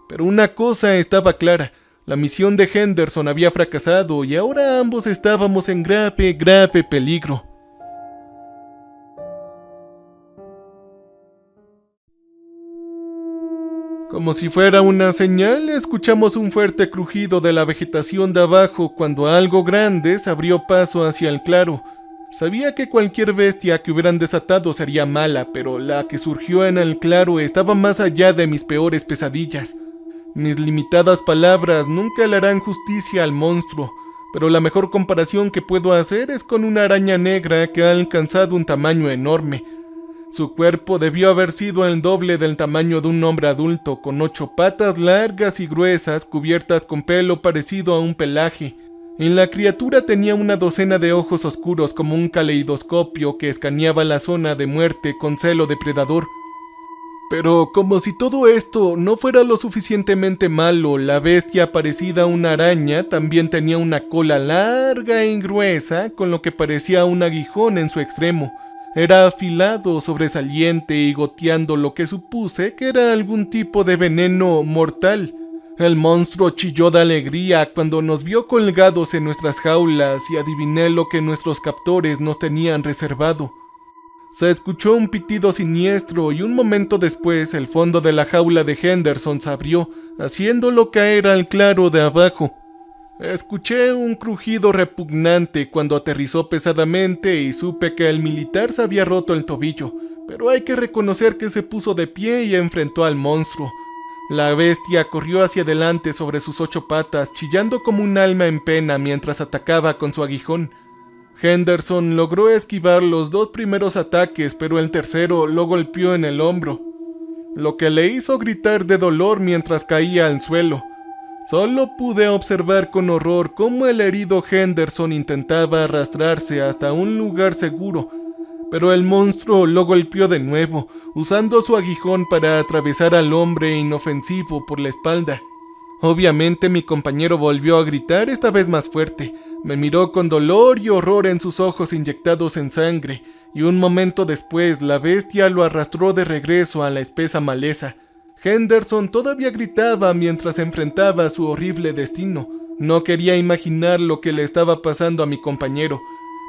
Pero una cosa estaba clara, la misión de Henderson había fracasado y ahora ambos estábamos en grave peligro. Como si fuera una señal, escuchamos un fuerte crujido de la vegetación de abajo cuando algo grande se abrió paso hacia el claro. Sabía que cualquier bestia que hubieran desatado sería mala, pero la que surgió en el claro estaba más allá de mis peores pesadillas. Mis limitadas palabras nunca le harán justicia al monstruo, pero la mejor comparación que puedo hacer es con una araña negra que ha alcanzado un tamaño enorme. Su cuerpo debió haber sido el doble del tamaño de un hombre adulto, con 8 patas largas y gruesas cubiertas con pelo parecido a un pelaje. En la criatura tenía una docena de ojos oscuros como un caleidoscopio que escaneaba la zona de muerte con celo depredador. Pero como si todo esto no fuera lo suficientemente malo, la bestia parecida a una araña también tenía una cola larga y gruesa con lo que parecía un aguijón en su extremo. Era afilado, sobresaliente y goteando lo que supuse que era algún tipo de veneno mortal. El monstruo chilló de alegría cuando nos vio colgados en nuestras jaulas y adiviné lo que nuestros captores nos tenían reservado. Se escuchó un pitido siniestro y un momento después el fondo de la jaula de Henderson se abrió, haciéndolo caer al claro de abajo. Escuché un crujido repugnante cuando aterrizó pesadamente y supe que el militar se había roto el tobillo, pero hay que reconocer que se puso de pie y enfrentó al monstruo. La bestia corrió hacia adelante sobre sus 8 patas, chillando como un alma en pena mientras atacaba con su aguijón. Henderson logró esquivar los 2 primeros ataques, pero el tercero lo golpeó en el hombro, lo que le hizo gritar de dolor mientras caía al suelo. Solo pude observar con horror cómo el herido Henderson intentaba arrastrarse hasta un lugar seguro, pero el monstruo lo golpeó de nuevo, usando su aguijón para atravesar al hombre inofensivo por la espalda. Obviamente mi compañero volvió a gritar, esta vez más fuerte. Me miró con dolor y horror en sus ojos inyectados en sangre, y un momento después la bestia lo arrastró de regreso a la espesa maleza. Henderson todavía gritaba mientras enfrentaba su horrible destino. No quería imaginar lo que le estaba pasando a mi compañero,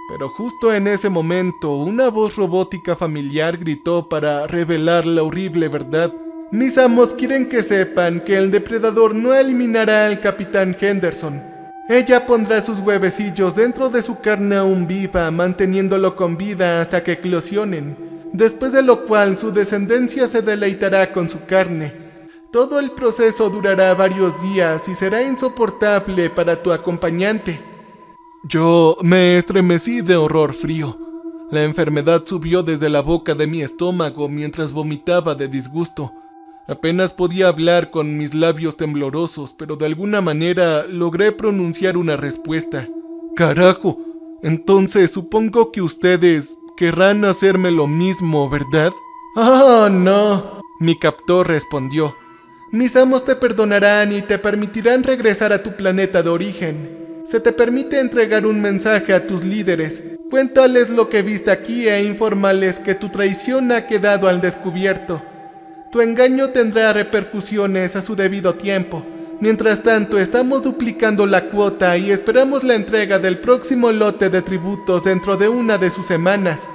pero justo en ese momento una voz robótica familiar gritó para revelar la horrible verdad. Mis amos quieren que sepan que el depredador no eliminará al capitán Henderson. Ella pondrá sus huevecillos dentro de su carne aún viva, manteniéndolo con vida hasta que eclosionen. Después de lo cual su descendencia se deleitará con su carne. Todo el proceso durará varios días y será insoportable para tu acompañante. Yo me estremecí de horror frío. La enfermedad subió desde la boca de mi estómago mientras vomitaba de disgusto. Apenas podía hablar con mis labios temblorosos, pero de alguna manera logré pronunciar una respuesta. Carajo, entonces supongo que ustedes querrán hacerme lo mismo, ¿verdad? ¡Ah, no! Mi captor respondió. Mis amos te perdonarán y te permitirán regresar a tu planeta de origen. Se te permite entregar un mensaje a tus líderes. Cuéntales lo que viste aquí e infórmales que tu traición ha quedado al descubierto. Tu engaño tendrá repercusiones a su debido tiempo. Mientras tanto, estamos duplicando la cuota y esperamos la entrega del próximo lote de tributos dentro de una de sus semanas.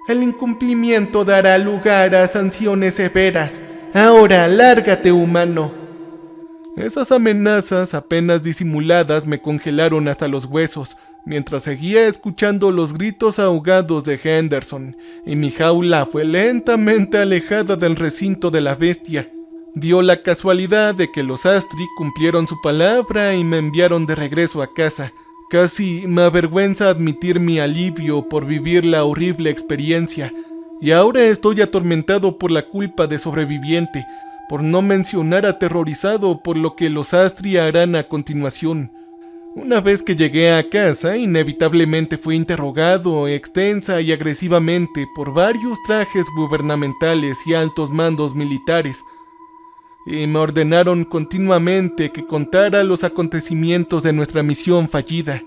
El incumplimiento dará lugar a sanciones severas. Ahora, lárgate, humano. Esas amenazas, apenas disimuladas, me congelaron hasta los huesos, mientras seguía escuchando los gritos ahogados de Henderson, y mi jaula fue lentamente alejada del recinto de la bestia. Dio la casualidad de que los Astri cumplieron su palabra y me enviaron de regreso a casa. Casi me avergüenza admitir mi alivio por vivir la horrible experiencia, y ahora estoy atormentado por la culpa de sobreviviente, por no mencionar aterrorizado por lo que los Astri harán a continuación. Una vez que llegué a casa, inevitablemente fui interrogado extensa y agresivamente por varios trajes gubernamentales y altos mandos militares, y me ordenaron continuamente que contara los acontecimientos de nuestra misión fallida.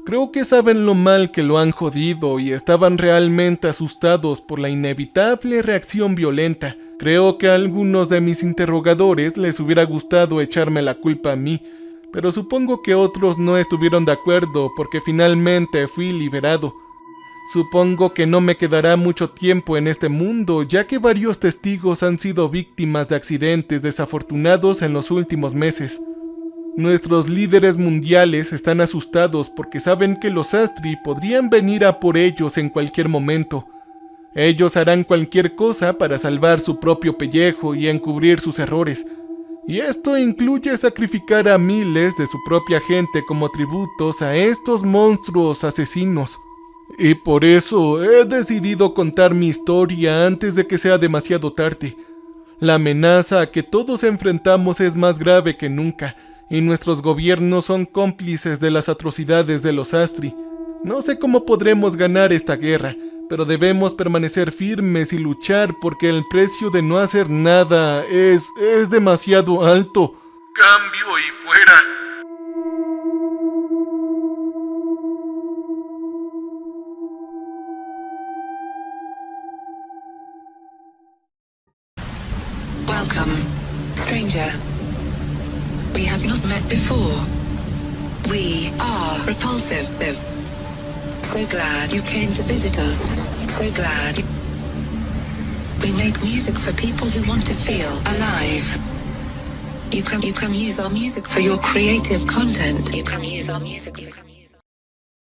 Creo que saben lo mal que lo han jodido y estaban realmente asustados por la inevitable reacción violenta. Creo que a algunos de mis interrogadores les hubiera gustado echarme la culpa a mí, pero supongo que otros no estuvieron de acuerdo porque finalmente fui liberado. Supongo que no me quedará mucho tiempo en este mundo, ya que varios testigos han sido víctimas de accidentes desafortunados en los últimos meses. Nuestros líderes mundiales están asustados porque saben que los Astri podrían venir a por ellos en cualquier momento. Ellos harán cualquier cosa para salvar su propio pellejo y encubrir sus errores. Y esto incluye sacrificar a miles de su propia gente como tributos a estos monstruos asesinos. Y por eso he decidido contar mi historia antes de que sea demasiado tarde. La amenaza a que todos enfrentamos es más grave que nunca, y nuestros gobiernos son cómplices de las atrocidades de los Astri. No sé cómo podremos ganar esta guerra, pero debemos permanecer firmes y luchar porque el precio de no hacer nada es demasiado alto. ¡Cambio y fuera! Welcome, stranger. We have not met before. We are repulsive. So glad you came to visit us. So glad. We make music for people who want to feel alive. You can use our music for your creative content. You can use our music.